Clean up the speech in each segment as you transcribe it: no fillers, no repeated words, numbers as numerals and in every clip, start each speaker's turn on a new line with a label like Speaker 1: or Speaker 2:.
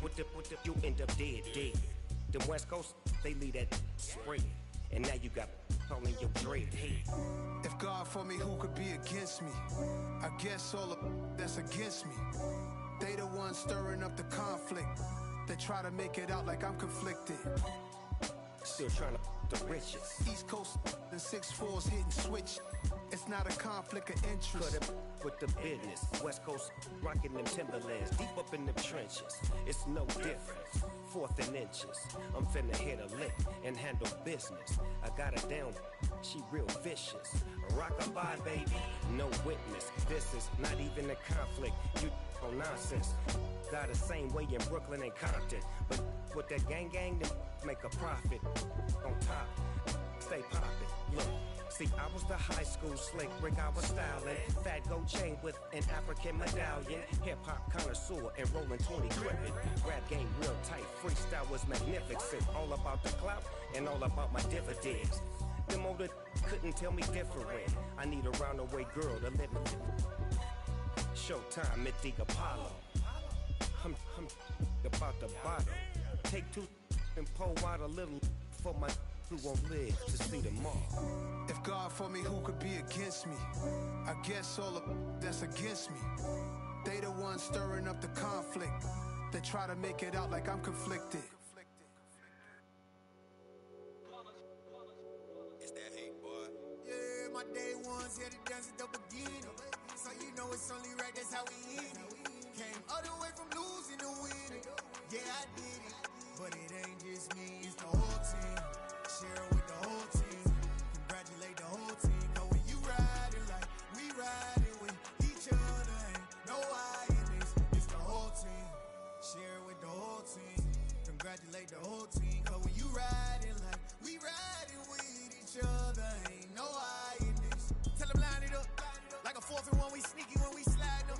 Speaker 1: with the, you end up dead. The West Coast, they leave that spread. And now you got all in your dread head.
Speaker 2: If God for me, who could be against me? I guess all of that's against me. They the ones stirring up the conflict. They try to make it out like I'm conflicted.
Speaker 1: Still trying to the riches.
Speaker 2: East Coast and 6'4's hitting switch. It's not a conflict of interest.
Speaker 1: Cut up with the business. West Coast rocking them Timberlands, deep up in them trenches. It's no difference. Fourth and inches. I'm finna hit a lick and handle business. I got her down. She real vicious. Rockabye, baby. No witness. This is not even a conflict. You on nonsense. Got the same way in Brooklyn and Compton. But with that gang, they make a profit. On top, stay poppin'. Look, see, I was the high school slick Rick, I was styling. Fat gold chain with an African medallion. Hip-hop connoisseur and rolling 20 crippin'. Rap game real tight, freestyle was magnificent. All about the clout and all about my dividends. Them older couldn't tell me different. I need a roundaway girl to let me. Showtime at the Apollo. I'm about the bottom. Take two and pour out a little for my who won't live to see tomorrow.
Speaker 2: If God for me, who could be against me? I guess all of that's against me. They the ones stirring up the conflict. They try to make it out like I'm conflicted.
Speaker 3: It's that hate, boy.
Speaker 4: Yeah, my day ones here to dance at the beginning. So you know it's only right, that's how we eat it. Came all the way from losing to winning. Yeah, I did it. But it ain't just me, it's the whole team. Share it with the whole team. Congratulate the whole team. Cause when you riding like we riding with each other, ain't no I in this. It's the whole team. Share it with the whole team. Congratulate the whole team. Cause when you riding like we riding with each other, ain't no I in this. Tell them line it up. Like a 4th and 1, we sneaky when we slide them.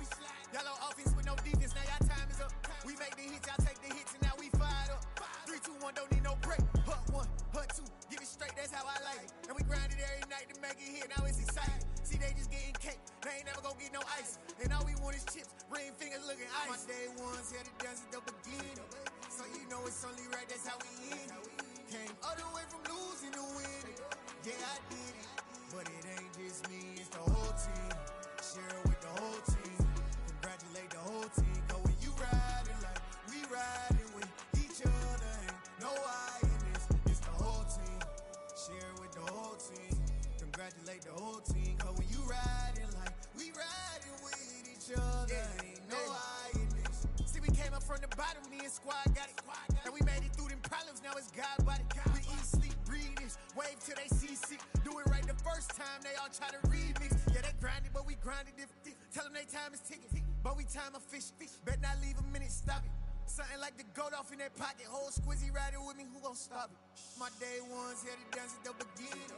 Speaker 4: Y'all on offense with no defense, now y'all time is up. We make the hits, y'all take the hits, and now we fired up. 3, 2, 1, don't need no break. Hut 1, hut 2, give it straight, that's how I like it. And we grind it every night to make it hit, now it's exciting. See, they just getting cake, they ain't never gonna get no ice. And all we want is chips, ring fingers looking ice. My day ones here to dance at the beginning. So you know it's only right, that's how we end it. Came all the way from losing to winning. Yeah, I did it. But it ain't just me, it's the whole team. Share it with the whole team. Congratulate the whole team. Cause when you riding like we riding with each other, ain't no I in this. It's the whole team. Share it with the whole team. Congratulate the whole team. Cause when you riding like we riding with each other, ain't no I in this. See, we came up from the bottom, me and squad got it. And we made it through them problems, now it's God body. We eat, sleep, breathe this, wave till they see sick. Do it right the first time, they all try to remix. Yeah, they grinded, but we grinded different. Tell them they time is ticking, but we time a fish. Bet not leave a minute, stop it. Something like the goat off in that pocket. Whole squizzy riding with me, who gon' stop it? My day ones here to dance at the beginning.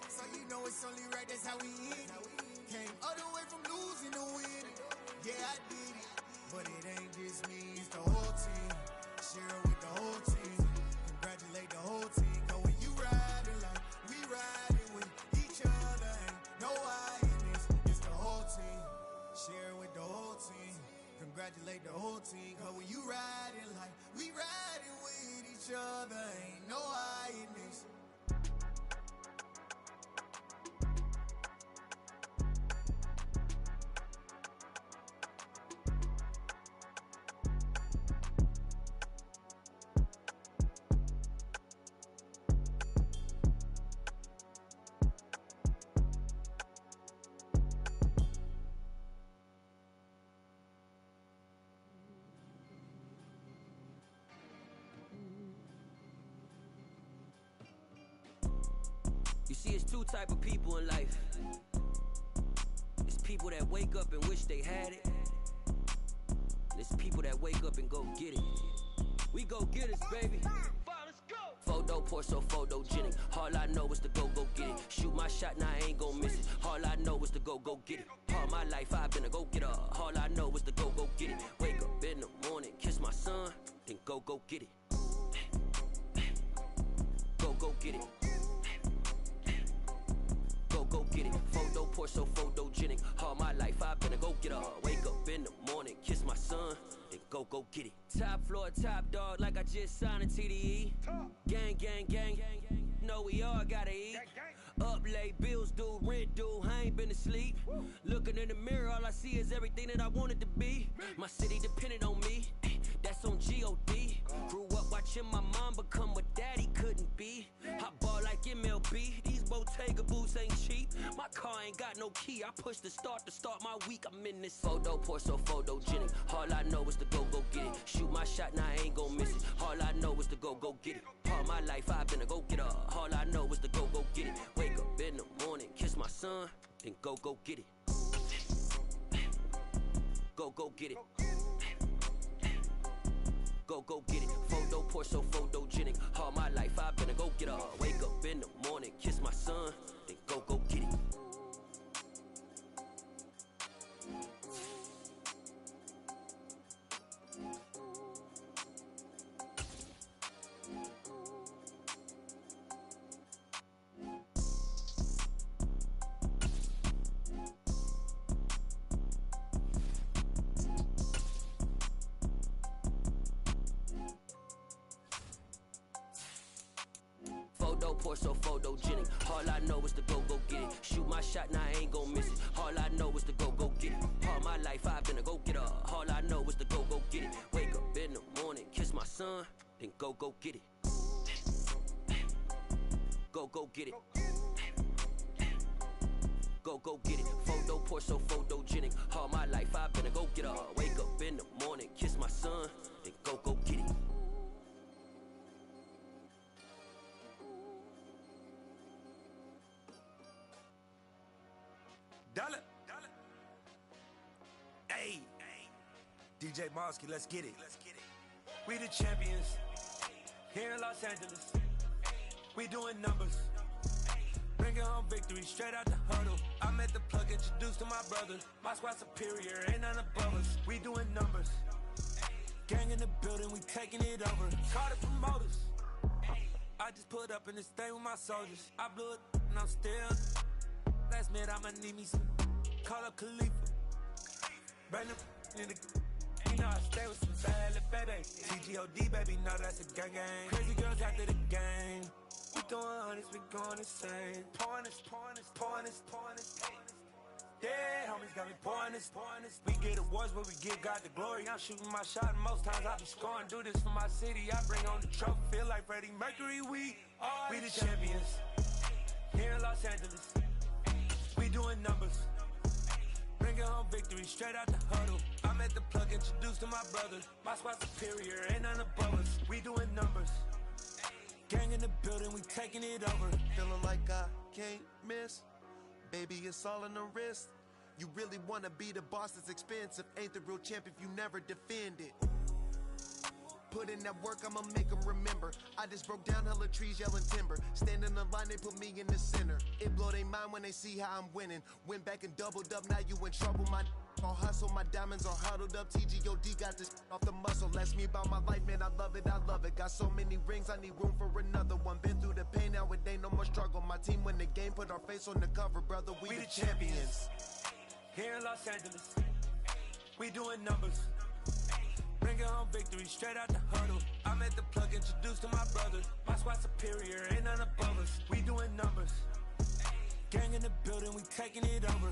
Speaker 4: So you know it's only right, that's how we end it. Came all the way from losing to winning. Yeah, I did it. But it ain't just me, it's the whole team. Share it with the whole team. Congratulate the whole team. Cause when you riding like we riding with each other, ain't no I in this. It's the whole team. Share it with the whole team. Congratulate the whole team. Cause when you riding like we riding with each other, ain't no I in this.
Speaker 5: You see, it's two type of people in life. It's people that wake up and wish they had it. And it's people that wake up and go get it. We go get it, baby. Let's go. Photo pour so photogenic. All I know is to go get it. Shoot my shot, now I ain't gon' miss it. All I know is to go get it. All my life I've been a go-getter. All I know is to go get it. Wake up in the morning, kiss my son, then go get it. Go get it. Go get it. Photo pour so photogenic. All my life I've been a go-getter. Wake up in the morning, kiss my son, then go go get it. Top floor, top dog, like I just signed a TDE. Gang, gang, gang, know we all gotta eat. Up late, bills due, rent due, I ain't been asleep. Looking in the mirror, all I see is everything that I wanted to be. My city depended on me, that's on G.O.D. Grew up watching my mom become what daddy couldn't be. I ball like MLB, these Bottega boots ain't cheap. My car ain't got no key, I push the start to start my week. I'm in this photo, pour so photogenic. All I know is to go get it. Shoot my shot, now I ain't gon' miss it. All I know is to go get it. All my life I've been a go-getter. All I know is to go get it. Wake up in the morning, kiss my son, then go get it. Go get it. Go get it. Photo, pour so photogenic. All my life I've been a go-getter. Wake up in the morning, kiss my son, then go get it. Pour so photogenic. All I know is to go get it. Shoot my shot, now I ain't gon' miss it. All I know is to go get it. All my life I've been a go-getter. All I know is to go get it. Wake up in the morning, kiss my son, then go get it. Go get it. Go get it. Photo, pour so photogenic. All my life I've been a go-getter. Wake up in the morning, kiss my son, then go get it.
Speaker 3: Dollar. Hey, DJ Mosky, let's get it. We the champions here in Los Angeles. We doing numbers, bringing home victory straight out the huddle. I'm at the plug, introduced to my brother. My squad superior, ain't none above us. We doing numbers, gang in the building, we taking it over. Call the promoters. I just put up in this thing with my soldiers. I blew it and I'm still. Last minute I'ma need me some. Call up Khalifa. Brand new in the. You know I stay with some bad little baby. TGOD baby, know that's a gang gang. Crazy girls after the game. We doing hundreds, we going insane. Pouring this. Yeah, homies got me pouring this. We get awards, but we give God the glory. I'm shooting my shot, and most times I be scoring. Do this for my city, I bring on the trophy. Feel like Freddie Mercury, we the champions here in Los Angeles. We doing numbers, bringing home victory straight out the huddle. I'm at the plug, introduced to my brother. My squad superior, ain't none above us. We doing numbers, gang in the building, we taking it over.
Speaker 6: Feeling like I can't miss, baby, it's all in the wrist. You really wanna be the boss, it's expensive. Ain't the real champ if you never defend it. Put in that work, I'ma make them remember. I just broke down hella trees, yelling timber. Stand in the line, they put me in the center. It blow they mind when they see how I'm winning. Went back and doubled up, now you in trouble. My all hustle, my diamonds are huddled up. TGOD got this off the muscle. Ask me about my life, man, I love it. Got so many rings, I need room for another one. Been through the pain, now it ain't no more struggle. My team win the game, put our face on the cover, brother. We the champions
Speaker 3: here in Los Angeles. We doing numbers, bringing home victory straight out the huddle. I'm at the plug, introduced to my brother. My squad superior, ain't none above us. We doing numbers, gang in the building, we taking it over.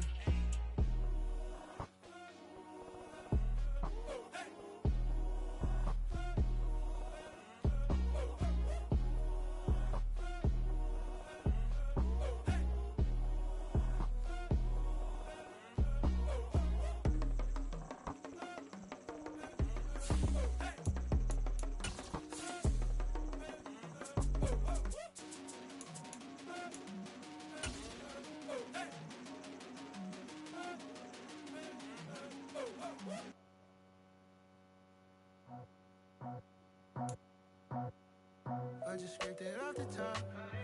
Speaker 2: I just scraped it off the top,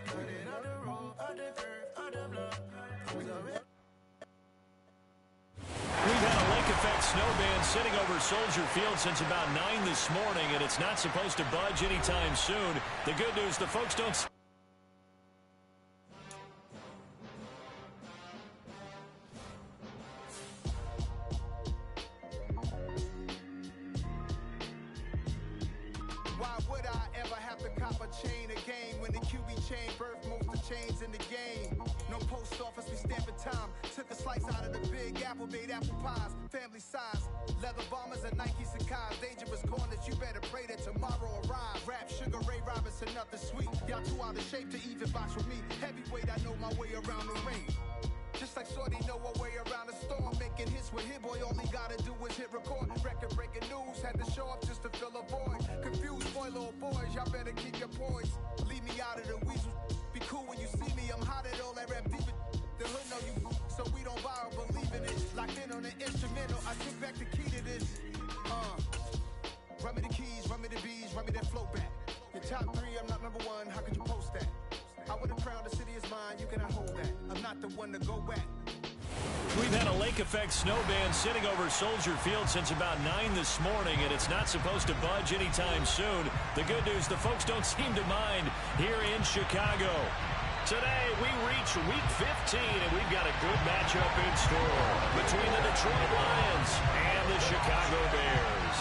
Speaker 2: cut it out the road, out the curve, out the block.
Speaker 7: We've had a lake effect snow band sitting over Soldier Field since about 9 this morning, and it's not supposed to budge anytime soon. The good news, the folks don't...
Speaker 2: cop a chain of game. When the QB chain birthed most of chains in the game. No post office, we stamping time. Took a slice out of the big apple, made apple pies. Family size, leather bombers and Nike Sacai's. Dangerous corners, you better pray that tomorrow arrives. Rap, Sugar Ray Robinson, nothing sweet. Y'all too out of shape to even box with me. Heavyweight, I know my way around the ring. Just like Shorty know her way around the storm. Making hits with Hit Boy, all he gotta do is hit record. Record breaking news, had to show up just to fill a void. Confused boy, little boys, y'all better keep your poise. Leave me out of the weasel. Be cool when you see me, I'm hot at all that rap deep. The hood know you, so we don't borrow, believe in it. Locked in on the instrumental, I took back the key to this. Run me the keys, run me the bees, run me that flow back. Your top 3, I'm not number 1, how could you post that? I would have crowned the city is mine, you cannot hold that. I'm not the one to go back.
Speaker 7: We've had a lake effect snow band sitting over Soldier Field since about 9 this morning, and it's not supposed to budge anytime soon. The good news, the folks don't seem to mind here in Chicago. Today, we reach Week 15, and we've got a good matchup in store between the Detroit Lions and the Chicago Bears.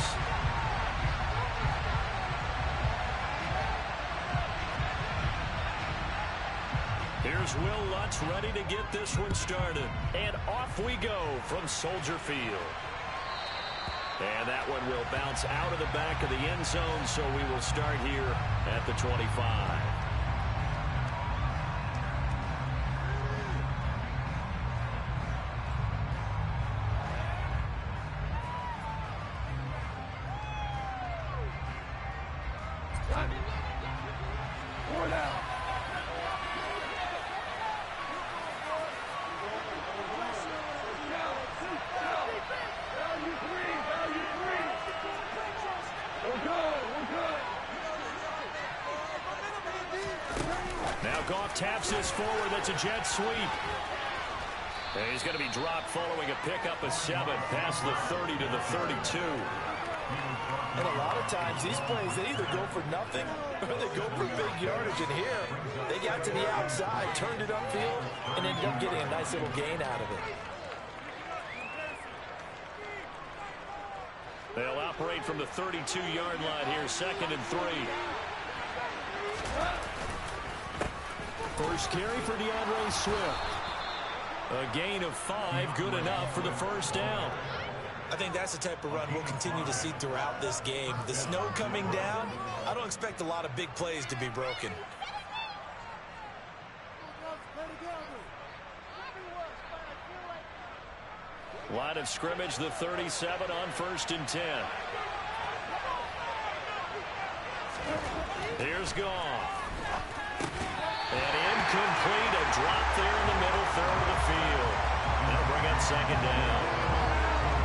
Speaker 7: Here's Will Lutz ready to get this one started. And off we go from Soldier Field. And that one will bounce out of the back of the end zone, so we will start here at the 25. Now Goff taps this forward. That's a jet sweep. And he's going to be dropped following a pickup of 7 past the 30 to the 32.
Speaker 8: And a lot of times these plays, they either go for nothing or they go for big yardage. And here, they got to the outside, turned it upfield, and ended up getting a nice little gain out of it.
Speaker 7: They'll operate from the 32-yard line here, 2nd and 3. First carry for DeAndre Swift. A gain of 5, good enough for the first down.
Speaker 8: I think that's the type of run we'll continue to see throughout this game. The snow coming down, I don't expect a lot of big plays to be broken.
Speaker 7: Line of scrimmage, the 37 on 1st and 10. Here's Goff. And incomplete, a drop there in the middle third of the field. That'll bring up 2nd down.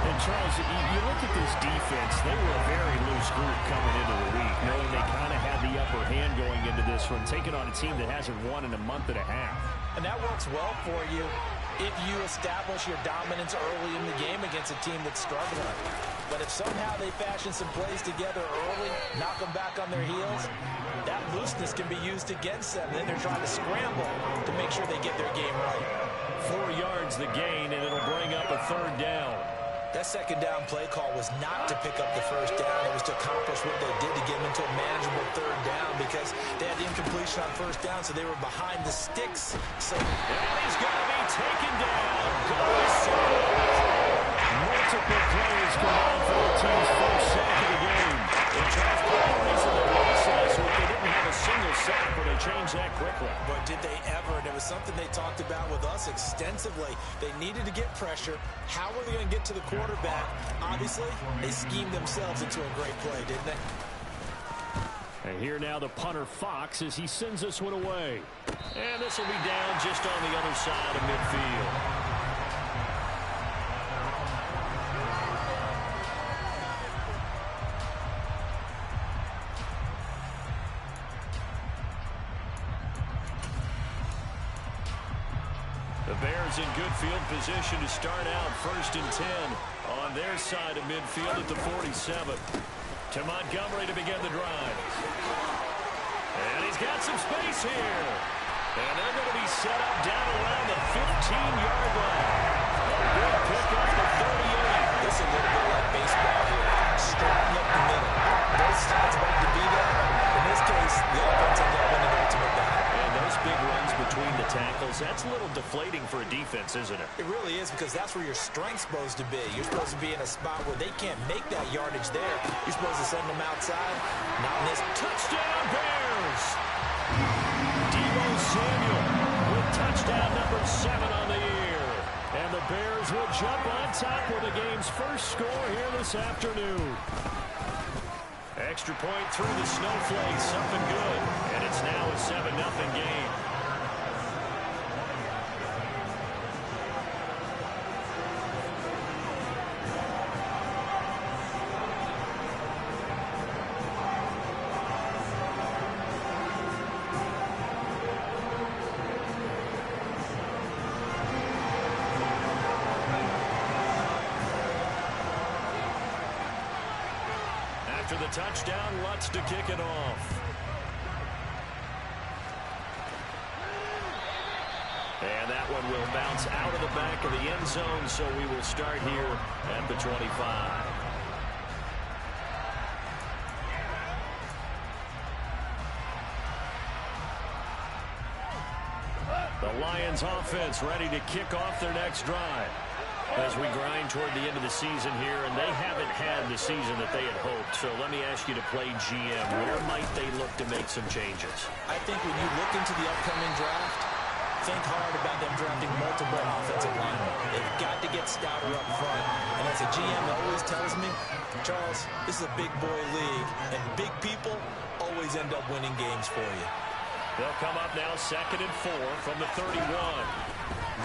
Speaker 9: And Charles, you look at this defense, they were a very loose group coming into the week, knowing they kind of had the upper hand going into this one, taking on a team that hasn't won in a month and a half.
Speaker 8: And that works well for you if you establish your dominance early in the game against a team that's struggling. But if somehow they fashion some plays together early, knock them back on their heels, that looseness can be used against them. Then they're trying to scramble to make sure they get their game right.
Speaker 7: 4 yards the gain, and it'll bring up a 3rd down.
Speaker 8: That 2nd down play call was not to pick up the first down. It was to accomplish what they did to get them into a manageable 3rd down because they had the incompletion on first down, so they were behind the sticks. So
Speaker 7: and he's going to be taken down. Multiple plays combined for the team's first sack of the game. And Charles, priorities in the process, they didn't have a single sack, but they changed that quickly.
Speaker 8: But did they ever? And it was something they talked about with us extensively. They needed to get pressure. How were they going to get to the quarterback? Obviously, they schemed themselves into a great play, didn't they?
Speaker 7: And here now the punter Fox as he sends this one away. And this will be down just on the other side of midfield. The Bears in good field position to start out 1st and 10 on their side of midfield at the 47. To Montgomery to begin the drive. And he's got some space here. And they're going to be set up down around the 15-yard line. Good pick up the 38.
Speaker 8: This is a little bit like baseball here. Strong up the middle. Both sides like to be there. In this case, the
Speaker 7: Charles, that's a little deflating for a defense, isn't it?
Speaker 8: It really is, because that's where your strength's supposed to be. You're supposed to be in a spot where they can't make that yardage there. You're supposed to send them outside. Not in this.
Speaker 7: Touchdown, Bears! Deebo Samuel with touchdown number 7 on the year. And the Bears will jump on top with the game's first score here this afternoon. Extra point through the snowflakes, something good. And it's now a 7-0 game. After the touchdown, Lutz to kick it off. And that one will bounce out of the back of the end zone, so we will start here at the 25. The Lions offense ready to kick off their next drive as we grind toward the end of the season here, and they haven't had the season that they had hoped. So let me ask you to play GM. Where might they look to make some changes?
Speaker 8: I think when you look into the upcoming draft, think hard about them drafting multiple offensive linemen. They've got to get stouter up front. And as a GM always tells me, Charles, this is a big boy league, and big people always end up winning games for you.
Speaker 7: They'll come up now 2nd and 4 from the 31.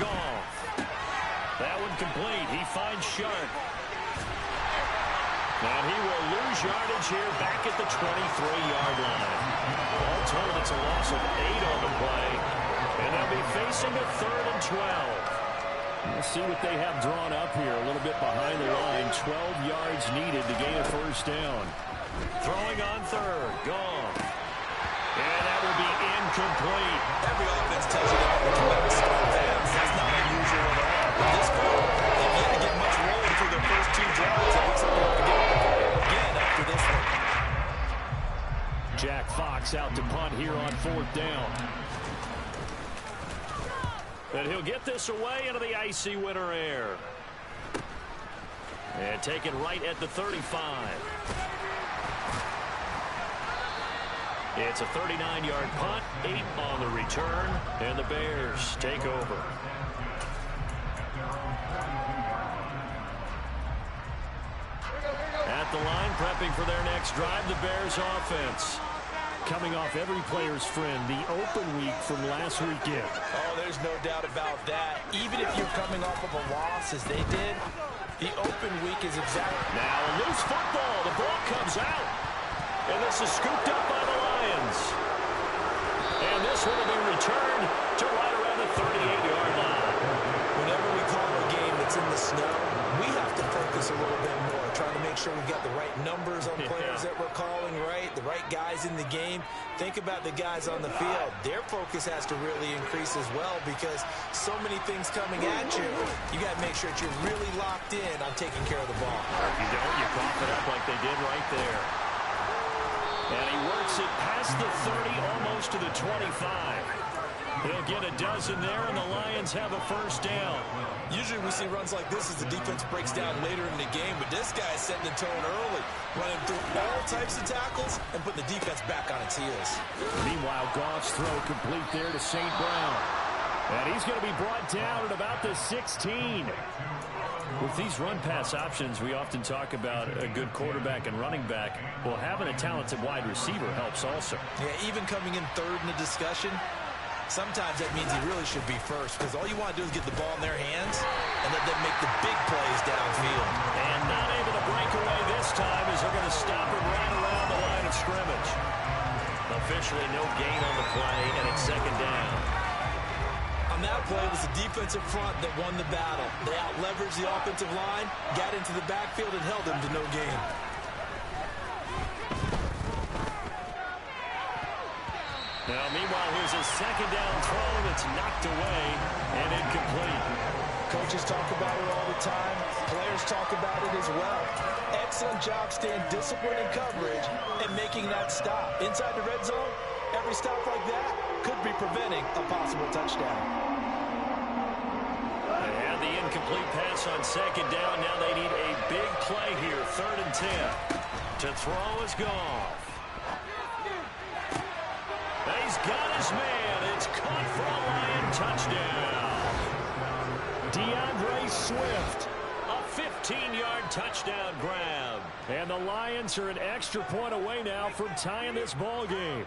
Speaker 7: Gone. That one complete. He finds Sharp. And he will lose yardage here back at the 23-yard line. All told, it's a loss of 8 on the play. And they'll be facing a 3rd and 12. We'll see what they have drawn up here. A little bit behind the line. 12 yards needed to gain a first down. Throwing on 3rd. Gone. And that will be incomplete.
Speaker 8: Every offense tells you that when you have start fans. That's not unusual at all. But this group, they've yet to get much rolling through their first 2 drives. It looks like they're going to get the ball again after this one.
Speaker 7: Jack Fox out to punt here on 4th down. And he'll get this away into the icy winter air. And taken right at the 35. It's a 39-yard punt, 8 on the return, and the Bears take over. At the line, prepping for their next drive, the Bears offense. Coming off every player's friend, the open week from last weekend.
Speaker 8: Oh, there's no doubt about that. Even if you're coming off of a loss, as they did, the open week is exactly...
Speaker 7: Now a loose football. The ball comes out. And this is scooped up by the Lions. And this one will be returned to right around the 38-yard line.
Speaker 8: Whenever we call a game that's in the snow, we have to focus a little bit more, trying to make sure we've got the right numbers on players that we're calling right, the right guys in the game. Think about the guys on the field. Their focus has to really increase as well, because so many things coming at you, you got to make sure that you're really locked in on taking care of the ball.
Speaker 7: If you don't, you cough it up like they did right there. And he works it past the 30, almost to the 25. He'll get a dozen there, and the Lions have a first down.
Speaker 8: Usually we see runs like this as the defense breaks down later in the game, but this guy is setting the tone early, running through all types of tackles and putting the defense back on its heels.
Speaker 7: Meanwhile, Goff's throw complete there to St. Brown. And he's going to be brought down at about the 16. With these run-pass options, we often talk about a good quarterback and running back. Well, having a talented wide receiver helps also.
Speaker 8: Yeah, even coming in 3rd in the discussion, sometimes that means he really should be first, because all you want to do is get the ball in their hands and let them make the big plays downfield.
Speaker 7: And not able to break away this time as they're going to stop him right around the line of scrimmage. Officially no gain on the play, and it's 2nd down.
Speaker 8: On that play, it was the defensive front that won the battle. They out-leveraged the offensive line, got into the backfield, and held them to no gain.
Speaker 7: Now, meanwhile, here's a 2nd down throw that's knocked away and incomplete.
Speaker 8: Coaches talk about it all the time. Players talk about it as well. Excellent job staying disciplined in coverage and making that stop. Inside the red zone, every stop like that could be preventing a possible touchdown.
Speaker 7: They had the incomplete pass on second down. Now they need a big play here. 3rd and 10. To throw is Goff. He's got his man. It's caught for a Lion touchdown.
Speaker 9: DeAndre Swift.
Speaker 7: A 15-yard touchdown grab.
Speaker 9: And the Lions are an extra point away now from tying this ball game.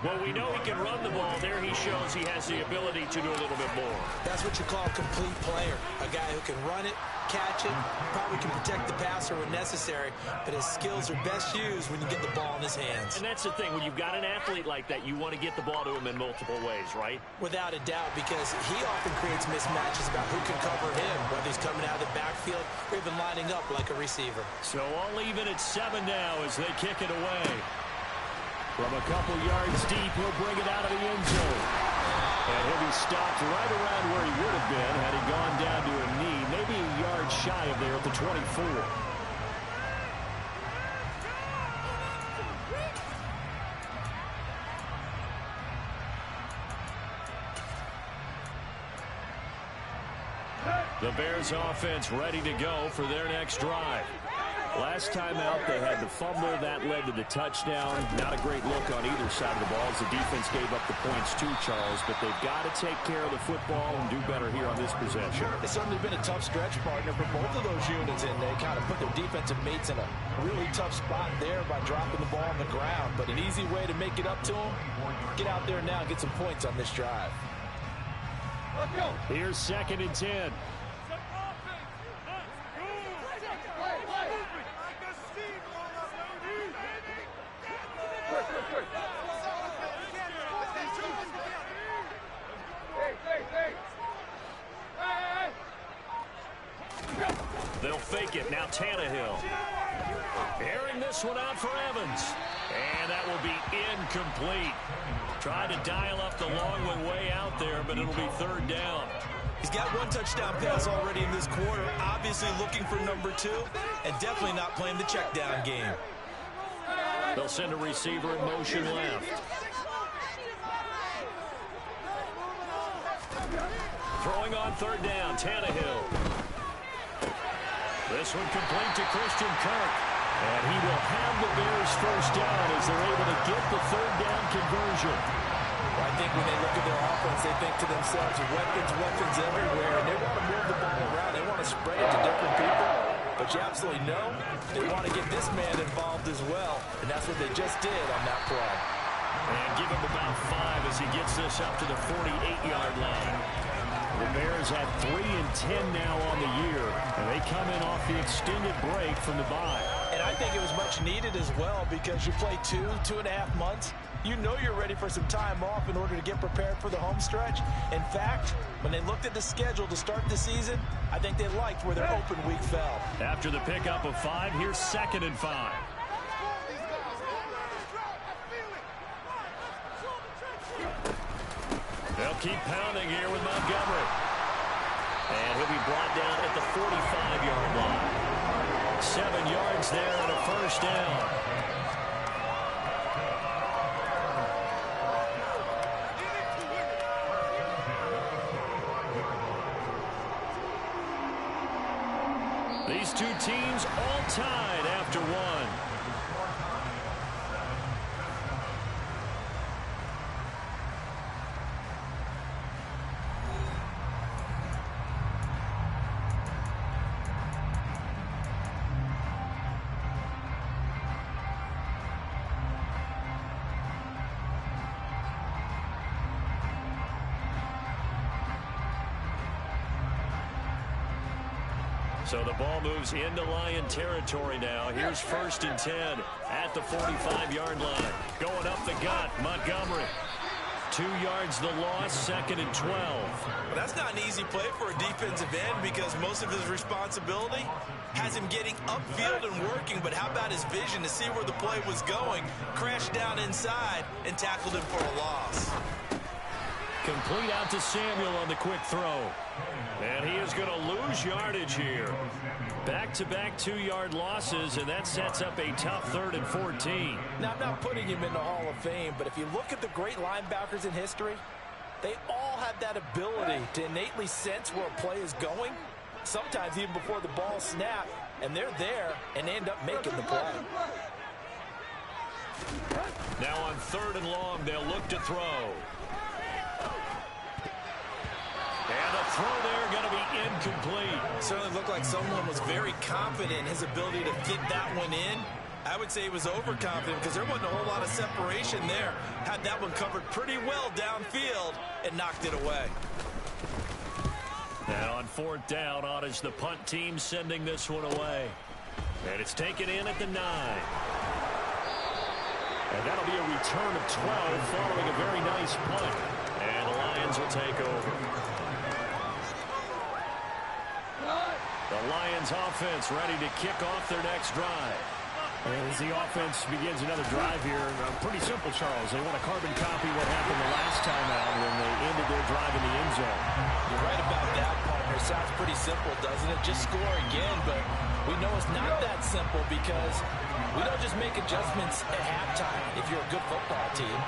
Speaker 7: Well, we know he can run the ball. There he shows he has the ability to do a little bit more.
Speaker 8: That's what you call a complete player. A guy who can run it, catch it, probably can protect the passer when necessary, but his skills are best used when you get the ball in his hands.
Speaker 7: And that's the thing. When you've got an athlete like that, you want to get the ball to him in multiple ways, right?
Speaker 8: Without a doubt, because he often creates mismatches about who can cover him, whether he's coming out of the backfield or even lining up like a receiver.
Speaker 7: So all even at 7 now as they kick it away.
Speaker 9: From a couple yards deep, he'll bring it out of the end zone. And he'll be stopped right around where he would have been had he gone down to a knee, maybe a yard shy of there at the 24.
Speaker 7: The Bears offense ready to go for their next drive.
Speaker 9: Last time out, they had the fumble. That led to the touchdown. Not a great look on either side of the ball as the defense gave up the points too, Charles. But they've got to take care of the football and do better here on this possession.
Speaker 8: It's certainly been a tough stretch, partner, for both of those units, and they kind of put their defensive mates in a really tough spot there by dropping the ball on the ground. But an easy way to make it up to them, get out there now and get some points on this drive.
Speaker 9: Here's 2nd and 10.
Speaker 7: They'll fake it. Now Tannehill. Airing this one out for Evans. And that will be incomplete. Tried to dial up the long one way out there, but it'll be 3rd down.
Speaker 8: He's got 1 touchdown pass already in this quarter. Obviously looking for number 2, and definitely not playing the check down game.
Speaker 7: They'll send a receiver in motion left. Throwing on 3rd down, Tannehill. This one complete to Christian Kirk.
Speaker 9: And he will have the Bears first down as they're able to get the 3rd down conversion.
Speaker 8: Well, I think when they look at their offense, they think to themselves, weapons everywhere, and they want to move the ball around. They want to spread it to different people. But you absolutely know they want to get this man involved as well, and that's what they just did on that play.
Speaker 7: And give him about 5 as he gets this up to the 48-yard line.
Speaker 9: The Bears have 3 and 10 now on the year, and they come in off the extended break from the bye.
Speaker 8: And I think it was much needed as well because you play 2.5 months. You know you're ready for some time off in order to get prepared for the home stretch. In fact, when they looked at the schedule to start the season, I think they liked where their open week fell.
Speaker 7: After the pickup of 5, here's 2nd and 5. They'll keep pounding here with Montgomery. And he'll be brought down at the 45-yard line. 7 yards there and a first down. These two teams all tied after 1. So the ball moves into Lion territory now. Here's 1st and 10 at the 45-yard line. Going up the gut, Montgomery. 2 yards the loss, 2nd and 12.
Speaker 8: Well, that's not an easy play for a defensive end because most of his responsibility has him getting upfield and working, but how about his vision to see where the play was going, crashed down inside, and tackled him for a loss.
Speaker 7: Complete out to Samuel on the quick throw. And he is going to lose yardage here. Back-to-back 2-yard losses, and that sets up a tough 3rd and 14.
Speaker 8: Now, I'm not putting him in the Hall of Fame, but if you look at the great linebackers in history, they all have that ability to innately sense where a play is going, sometimes even before the ball snaps, and they're there and end up making the play.
Speaker 7: Now on 3rd and long, they'll look to throw. And the throw there going to be incomplete.
Speaker 8: Certainly looked like someone was very confident in his ability to get that one in. I would say he was overconfident because there wasn't a whole lot of separation there. Had that one covered pretty well downfield and knocked it away.
Speaker 7: And on 4th down, on is the punt team sending this one away. And it's taken in at the 9. And that'll be a return of 12 following a very nice punt. And the Lions will take over. The Lions offense ready to kick off their next drive.
Speaker 9: As the offense begins another drive here, pretty simple, Charles. They want to carbon copy what happened the last time out when they ended their drive in the end zone.
Speaker 8: You're right about that, partner. Sounds pretty simple, doesn't it? Just score again, but we know it's not that simple because we don't just make adjustments at halftime if you're a good football team.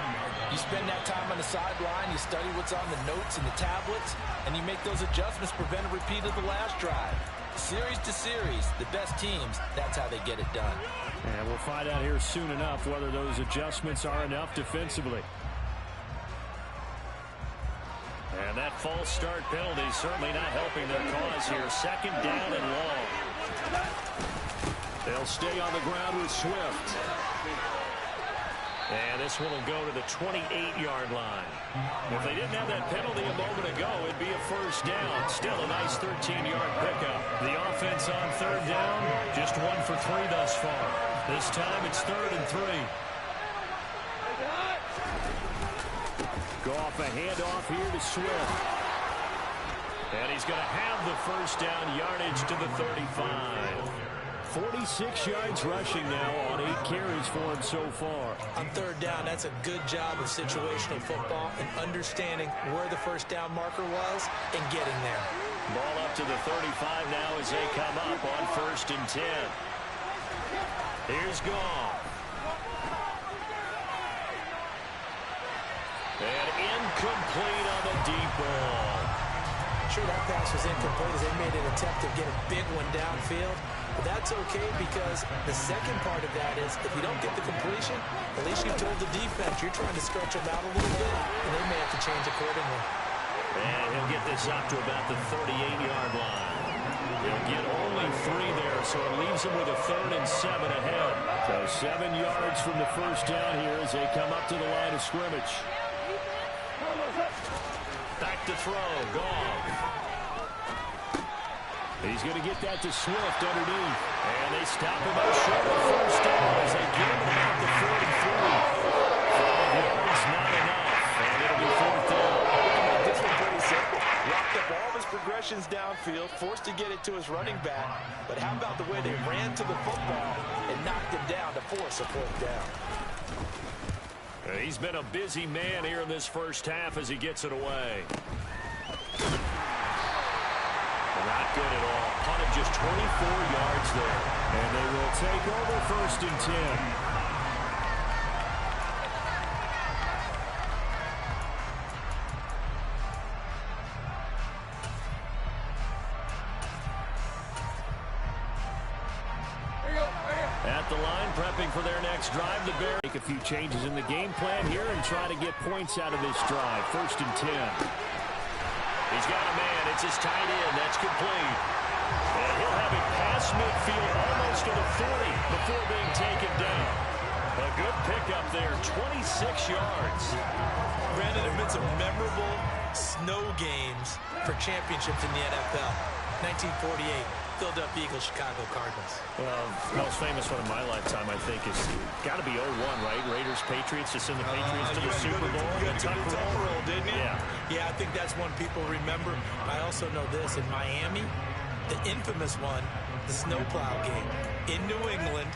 Speaker 8: You spend that time on the sideline, you study what's on the notes and the tablets, and you make those adjustments to prevent a repeat of the last drive. Series to series, the best teams, that's how they get it done.
Speaker 9: And we'll find out here soon enough whether those adjustments are enough defensively.
Speaker 7: And that false start penalty certainly not helping their cause here. 2nd down and long. They'll stay on the ground with Swift. And this one will go to the 28-yard line. If they didn't have that penalty a moment ago, it'd be a 1st down. Still a nice 13-yard pickup. The offense on 3rd down, just 1 for 3 thus far. This time it's 3rd and 3.
Speaker 9: Go off a handoff here to Swift.
Speaker 7: And he's going to have the 1st down, yardage to the 35.
Speaker 9: 46 yards rushing now on 8 carries for him so far.
Speaker 8: On 3rd down, that's a good job of situational football and understanding where the 1st down marker was and getting there.
Speaker 7: Ball up to the 35 now as they come up on 1st and 10. Here's Goff. And incomplete on the deep ball.
Speaker 8: Sure, that pass was incomplete as they made an attempt to get a big one downfield. But that's okay because the second part of that is if you don't get the completion, at least you told the defense you're trying to stretch them out a little bit, and they may have to change accordingly.
Speaker 7: And he'll get this up to about the 38-yard line. He'll get only 3 there, so it leaves him with a 3rd and 7 ahead.
Speaker 9: So 7 yards from the 1st down here as they come up to the line of scrimmage.
Speaker 7: Back to throw, Goff.
Speaker 9: He's going to get that to Swift underneath.
Speaker 7: And they stop him up short of 1st down as they get him about the 43. 5 yards, not enough. And it'll be 4th down.
Speaker 8: This one's pretty simple. Locked up all of his progressions downfield, forced to get it to his running back. But how about the way they ran to the football and knocked him down to force a 4th down?
Speaker 7: He's been a busy man here in this 1st half as he gets it away. Not good at all. Punted just 24 yards there.
Speaker 9: And they will take over 1st and 10.
Speaker 7: At the line, prepping for their next drive. The Bears
Speaker 9: make a few changes in the game plan here and try to get points out of this drive. 1st and 10.
Speaker 7: He's got a man. It's his tight end. That's complete. And he'll have it past midfield almost to the 40 before being taken down. A good pickup there. 26 yards.
Speaker 8: Brandon, there have been some memorable snow games for championships in the NFL. 1948, Philadelphia Eagles, Chicago Cardinals.
Speaker 7: Well, the most famous one in my lifetime, I think, is got to be 01, right? Raiders, Patriots, to send the Patriots to the Super Bowl.
Speaker 8: You got to get the tuck roll, didn't you?
Speaker 7: Yeah.
Speaker 8: Yeah, I think that's one people remember. I also know this. In Miami, the infamous one, the snowplow game. In New England,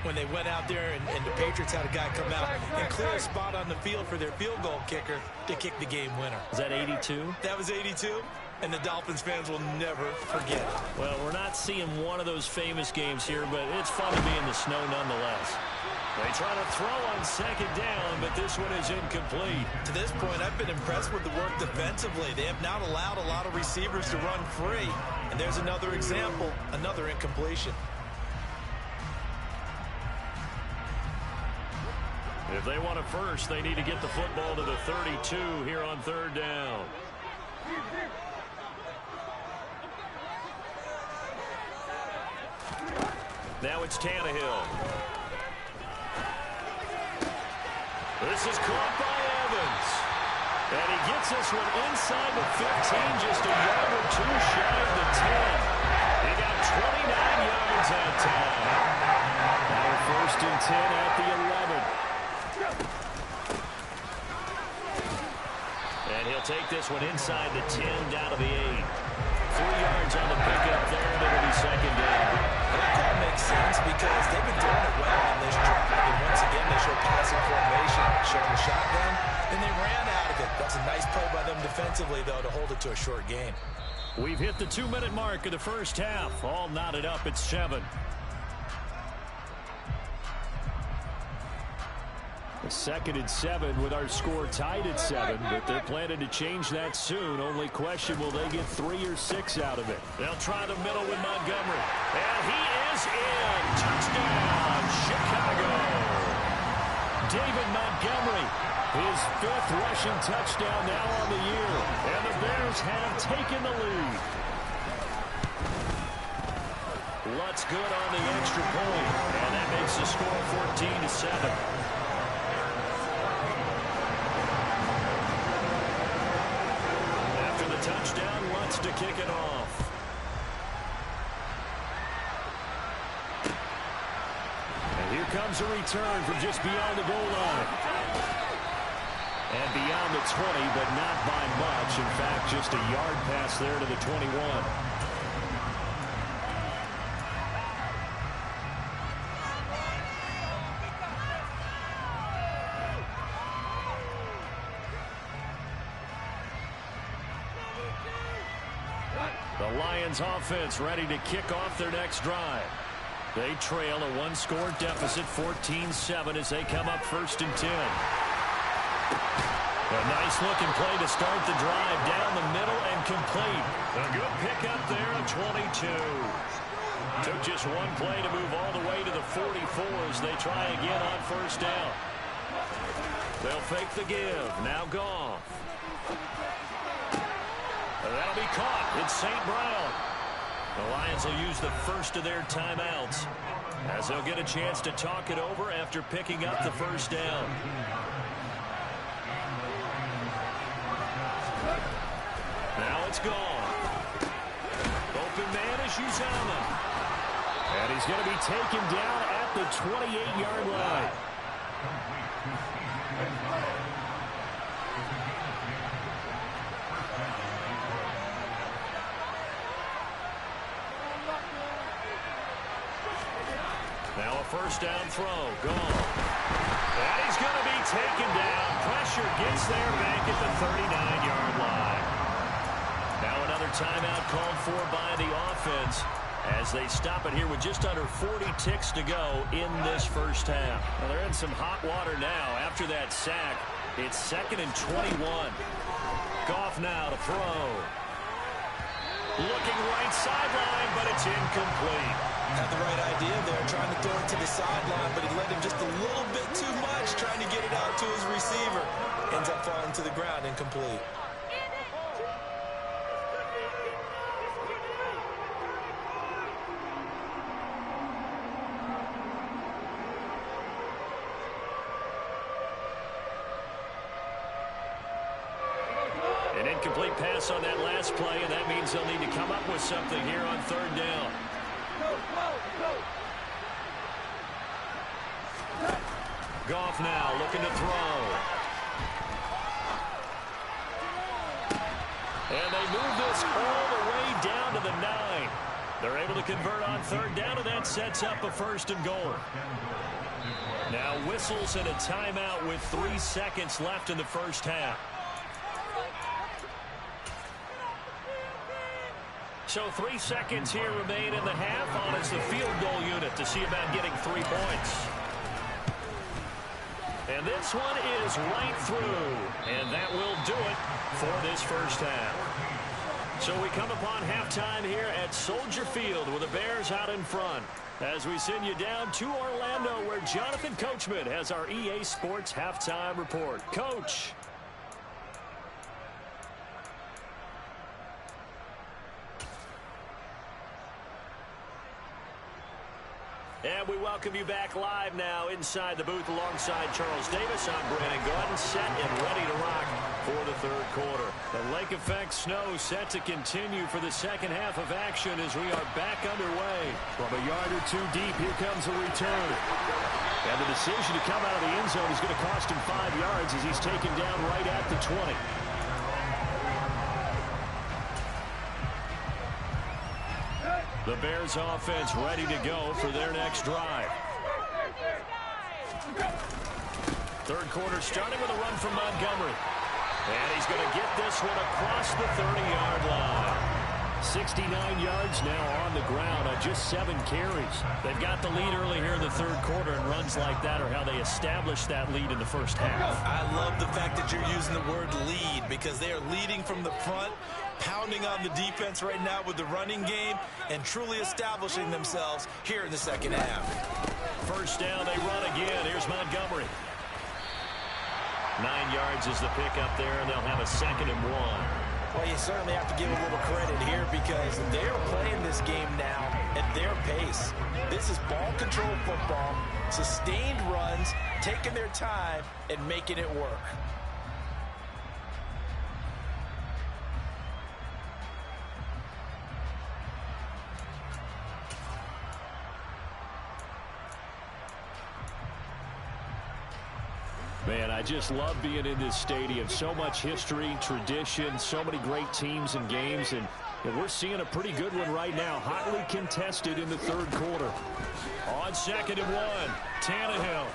Speaker 8: when they went out there and the Patriots had a guy come out and clear a spot on the field for their field goal kicker to kick the game winner.
Speaker 7: Is that 82?
Speaker 8: That was 82, and the Dolphins fans will never forget it.
Speaker 7: Well, we're not seeing one of those famous games here, but it's fun to be in the snow nonetheless. They try to throw on second down, but this one is incomplete.
Speaker 8: To this point, I've been impressed with the work defensively. They have not allowed a lot of receivers to run free. And there's another example, another incompletion.
Speaker 7: If they want a first, they need to get the football to the 32 here on third down. Now it's Tannehill. This is caught by Evans. And he gets this one inside the 15, just a yard or two shy of the 10. He got 29 yards that time. Now first and 10 at the 11. And he'll take this one inside the 10, down to the 8. 3 yards on the pickup there, and it'll be second down.
Speaker 8: That call makes sense because they've been doing it well on this drive. And once again, they show passing formation, showing the shotgun, and they ran out of it. That's a nice play by them defensively, though, to hold it to a short game.
Speaker 7: We've hit the 2-minute mark of the first half. All knotted up at 7. Second and 7 with our score tied at 7, but they're planning to change that soon. Only question, will they get 3 or 6 out of it? They'll try the middle with Montgomery. And he is in. Touchdown, Chicago. David Montgomery, his 5th rushing touchdown now on the year. And the Bears have taken the lead. Lutz good on the extra point. And that makes the score 14-7. Touchdown, Lutz to kick it off. And here comes a return from just beyond the goal line. And beyond the 20, but not by much. In fact, just a yard pass there to the 21. The Lions offense ready to kick off their next drive. They trail a 1-score deficit, 14-7, as they come up first and 10. A nice-looking play to start the drive down the middle and complete. A good pickup there at 22. Took just one play to move all the way to the 44 as they try again on first down. They'll fake the give. Now Goff. That'll be caught. It's St. Brown. The Lions will use the first of their timeouts as they'll get a chance to talk it over after picking up the first down. Now it's gone. Open man is Uzomah. And he's going to be taken down at the 28-yard line. Now a first down throw. Gone. And he's going to be taken down. Pressure gets there back at the 39-yard line. Now another timeout called for by the offense as they stop it here with just under 40 ticks to go in this first half. Well, they're in some hot water now. After that sack, it's 2nd and 21. Goff now to throw. Looking right sideline, but it's incomplete.
Speaker 8: Had the right idea there, trying to throw it to the sideline, but he led him just a little bit too much, trying to get it out to his receiver. Ends up falling to the ground, incomplete.
Speaker 7: An incomplete pass on that last play, and that means they'll need to come up with something here on third down. Goff now looking to throw. And they move this all the way down to the 9. They're able to convert on third down, and that sets up a 1st and goal. Now whistles and a timeout with 3 seconds left in the first half. So 3 seconds here remain in the half on as the field goal unit to see about getting 3 points. And this one is right through. And that will do it for this first half. So we come upon halftime here at Soldier Field with the Bears out in front. As we send you down to Orlando where Jonathan Coachman has our EA Sports halftime report. Coach. And we welcome you back live now inside the booth alongside Charles Davis. I'm Brandon Gordon, set and ready to rock for the third quarter. The lake effect snow set to continue for the second half of action as we are back underway. From a yard or two deep, here comes a return. And the decision to come out of the end zone is going to cost him 5 yards as he's taken down right at the 20. The Bears offense ready to go for their next drive. Third quarter starting with a run from Montgomery. And he's going to get this one across the 30-yard line. 69 yards now on the ground on just 7 carries. They've got the lead early here in the third quarter, and runs like that are how they establish that lead in the first half.
Speaker 8: I love the fact that you're using the word lead because they are leading from the front, pounding on the defense right now with the running game, and truly establishing themselves here in the second half.
Speaker 7: First down, they run again. Here's Montgomery. 9 yards is the pickup there, and they'll have a 2nd and 1.
Speaker 8: Well, you certainly have to give a little credit here because they're playing this game now at their pace. This is ball control football, sustained runs, taking their time, and making it work.
Speaker 7: Man, I just love being in this stadium. So much history, tradition, so many great teams and games, and we're seeing a pretty good one right now. Hotly contested in the third quarter. On 2nd and 1, Tannehill.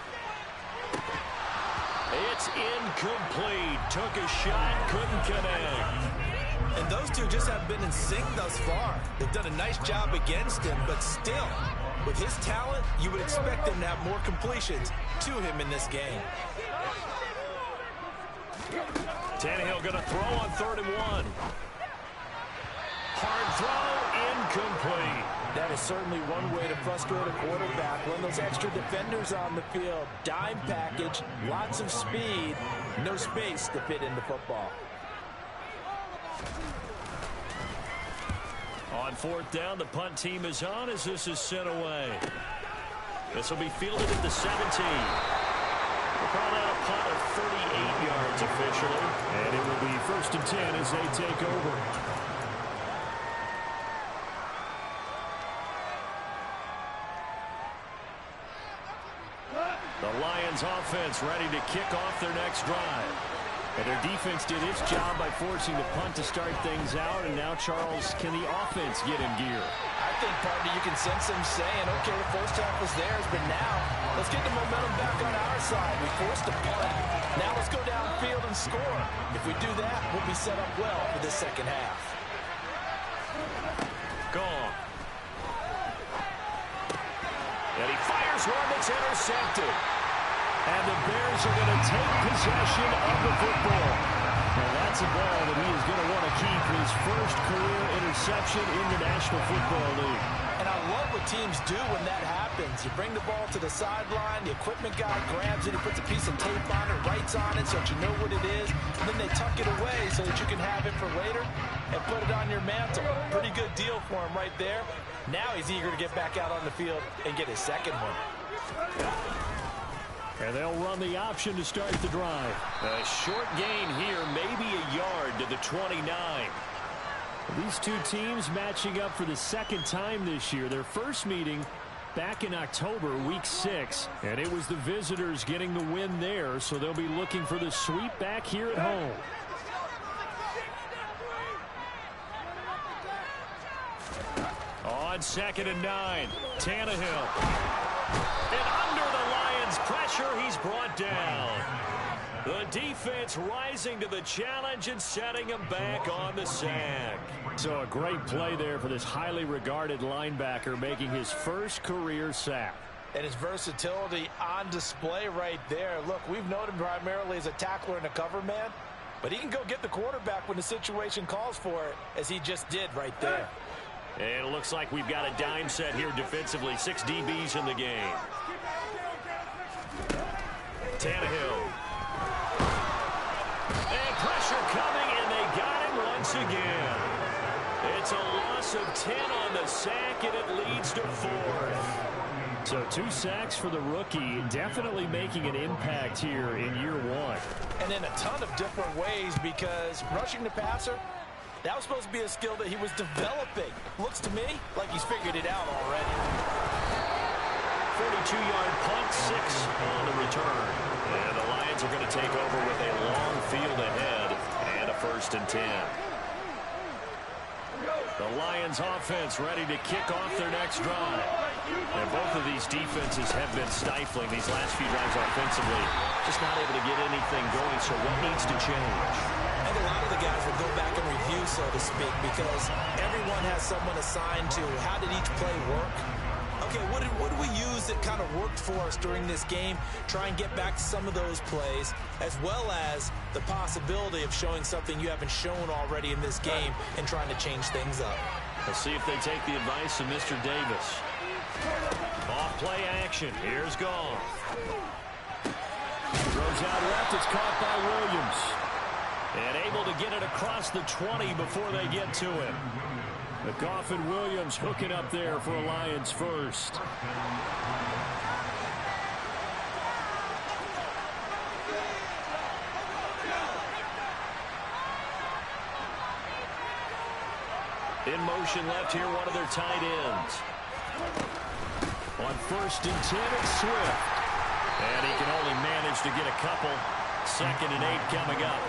Speaker 7: It's incomplete. Took a shot, couldn't connect.
Speaker 8: And those two just haven't been in sync thus far. They've done a nice job against him, but still, with his talent, you would expect them to have more completions to him in this game.
Speaker 7: Tannehill going to throw on 3rd and 1. Hard throw, incomplete.
Speaker 8: That is certainly one way to frustrate a quarterback. When those extra defenders on the field, dime package, lots of speed, no space to fit in the football.
Speaker 7: On 4th down, the punt team is on as this is sent away. This will be fielded at the 17. We'll call that a punt of 38 yards officially. And it will be 1st and 10 as they take over. The Lions offense ready to kick off their next drive. And their defense did its job by forcing the punt to start things out. And now, Charles, can the offense get in gear?
Speaker 8: I think, partner, you can sense them saying, okay, the first half was theirs, but now let's get the momentum back on our side. We forced a punt. Now let's go downfield and score. If we do that, we'll be set up well for this second half.
Speaker 7: Gone. And he fires one that's intercepted. And the Bears are going to take possession of the football. Now that's a ball that he is going to want to keep his first career interception in the National Football League.
Speaker 8: And I love what teams do when that happens. You bring the ball to the sideline, the equipment guy grabs it, he puts a piece of tape on it, writes on it so that you know what it is, and then they tuck it away so that you can have it for later and put it on your mantle. Pretty good deal for him right there. Now he's eager to get back out on the field and get his second one.
Speaker 7: And they'll run the option to start the drive. A short gain here, maybe a yard to the 29. These two teams matching up for the second time this year. Their first meeting back in October, week 6. And it was the visitors getting the win there, so they'll be looking for the sweep back here at home. On 2nd and 9. Tannehill. And under the Lions' pressure, he's brought down. The defense rising to the challenge and setting him back on the sack.
Speaker 9: So a great play there for this highly regarded linebacker, making his first career sack.
Speaker 8: And his versatility on display right there. Look, we've known him primarily as a tackler and a cover man, but he can go get the quarterback when the situation calls for it, as he just did right there.
Speaker 7: And it looks like we've got a dime set here defensively. 6 DBs in the game. Tannehill. And pressure coming, and they got him once again. It's a loss of 10 on the sack, and it leads to 4th.
Speaker 9: So 2 sacks for the rookie, definitely making an impact here in year 1.
Speaker 8: And in a ton of different ways, because rushing the passer, that was supposed to be a skill that he was developing. Looks to me like he's figured it out already.
Speaker 7: 42-yard punt, 6 on the return. And the Lions are going to take over with a long field ahead and a 1st and 10. The Lions offense ready to kick off their next drive. And both of these defenses have been stifling these last few drives offensively. Just not able to get anything going, so what needs to change?
Speaker 8: I think a lot of the guys will go back and review, so to speak, because everyone has someone assigned to how did each play work. Okay, what did we use that kind of worked for us during this game? Try and get back to some of those plays, as well as the possibility of showing something you haven't shown already in this game and trying to change things up.
Speaker 7: Let's see if they take the advice of Mr. Davis. Off play action. Here's Goff.
Speaker 9: Throws out left. It's caught by Williams.
Speaker 7: And able to get it across the 20 before they get to him.
Speaker 9: The Goff and Williams hooking up there for a Lions first.
Speaker 7: In motion left here, one of their tight ends.
Speaker 9: On 1st and 10, it's Swift.
Speaker 7: And he can only manage to get a couple. 2nd and 8 coming up.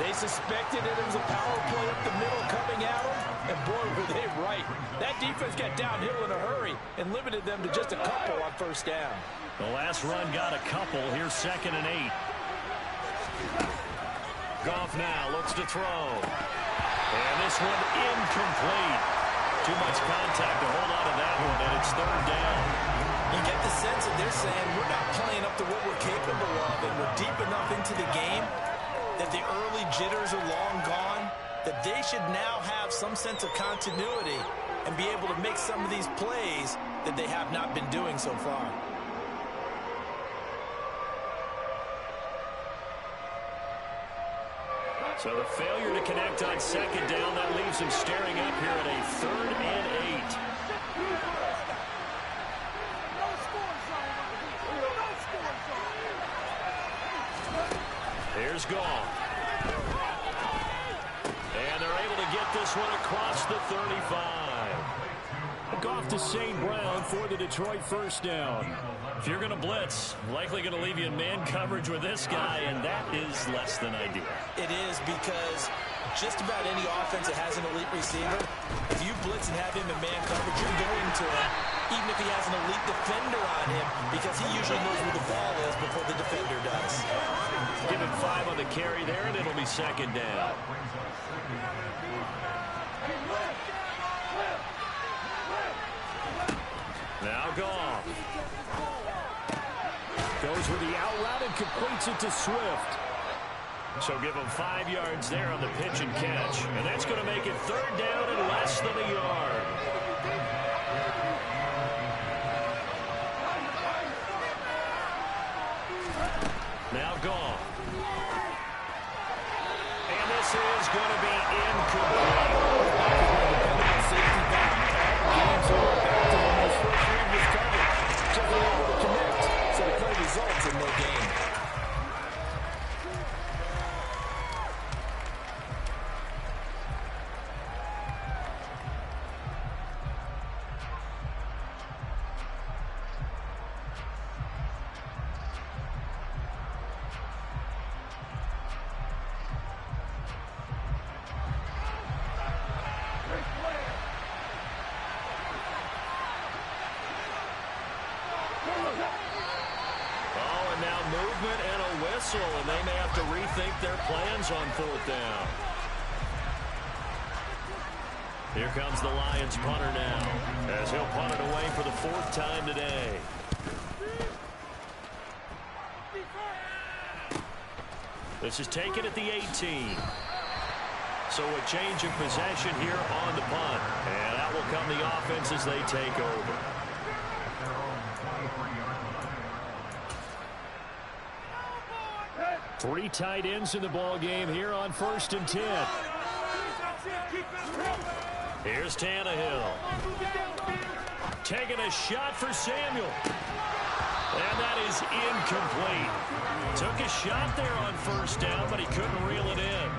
Speaker 8: They suspected it was a power play up the middle coming at them, and boy, were they right. That defense got downhill in a hurry and limited them to just a couple on 1st down.
Speaker 7: The last run got a couple. Here's 2nd and 8. Goff now looks to throw. And this one incomplete. Too much contact to hold on to that one, and it's 3rd down.
Speaker 8: You get the sense that they're saying we're not playing up to what we're capable of, and we're deep enough into the game that the early jitters are long gone, that they should now have some sense of continuity and be able to make some of these plays that they have not been doing so far.
Speaker 7: So the failure to connect on 2nd down, that leaves him staring up here at a 3rd and 8. Here's Goff. And they're able to get this one across the 35.
Speaker 9: Goff to St. Brown for the Detroit 1st down.
Speaker 7: If you're going to blitz, likely going to leave you in man coverage with this guy, and that is less than ideal.
Speaker 8: It is, because just about any offense that has an elite receiver, if you blitz and have him in man coverage, you're going to him, even if he has an elite defender on him, because he usually knows where the ball is before the defender does.
Speaker 7: Give him 5 on the carry there, and it'll be 2nd down. Now Goff.
Speaker 9: Goes with the out route and completes it to Swift.
Speaker 7: So give him 5 yards there on the pitch and catch. And that's going to make it 3rd down and less than a yard. Now Goff. And this is going to be incomplete.
Speaker 9: Game's over. Back to almost first read was covered. Just able to connect. So the play results in no gain.
Speaker 7: movement and a whistle, and they may have to rethink their plans on 4th down. Here comes the Lions punter now, as he'll punt it away for the 4th time today. This is taken at the 18. So a change of possession here on the punt. And out will come the offense as they take over. Three tight ends in the ball game here on 1st and 10. Here's Tannehill. Taking a shot for Samuel. And that is incomplete. Took a shot there on 1st down, but he couldn't reel it in.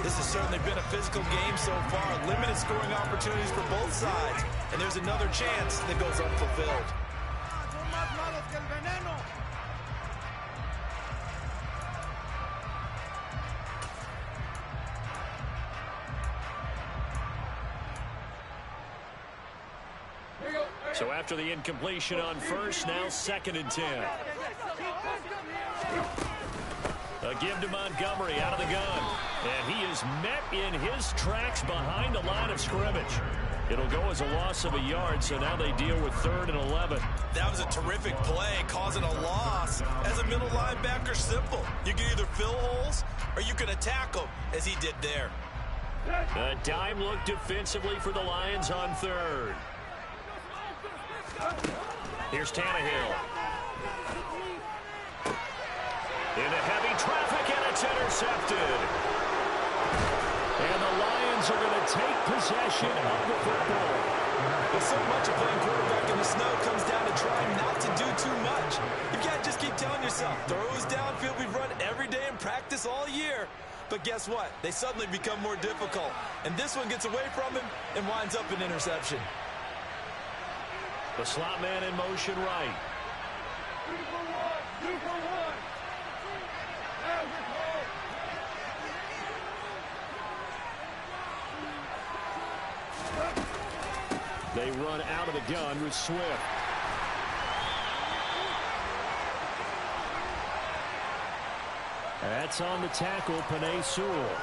Speaker 8: This has certainly been a physical game so far. Limited scoring opportunities for both sides. And there's another chance that goes unfulfilled.
Speaker 7: So after the incompletion on 1st, now 2nd and 10. A give to Montgomery out of the gun. And he is met in his tracks behind the line of scrimmage. It'll go as a loss of a yard, so now they deal with 3rd and 11.
Speaker 8: That was a terrific play, causing a loss. As a middle linebacker, simple. You can either fill holes or you can attack them, as he did there.
Speaker 7: A dime look defensively for the Lions on 3rd. Here's Tannehill. Into heavy traffic, and it's intercepted. And the Lions are going to take possession of the football.
Speaker 8: Well, so much of playing quarterback in the snow comes down to trying not to do too much. You can't just keep telling yourself, throws downfield we've run every day in practice all year. But guess what? They suddenly become more difficult. And this one gets away from him and winds up an interception.
Speaker 7: The slot man in motion right. They run out of the gun with Swift. That's on the tackle, Penei Sewell.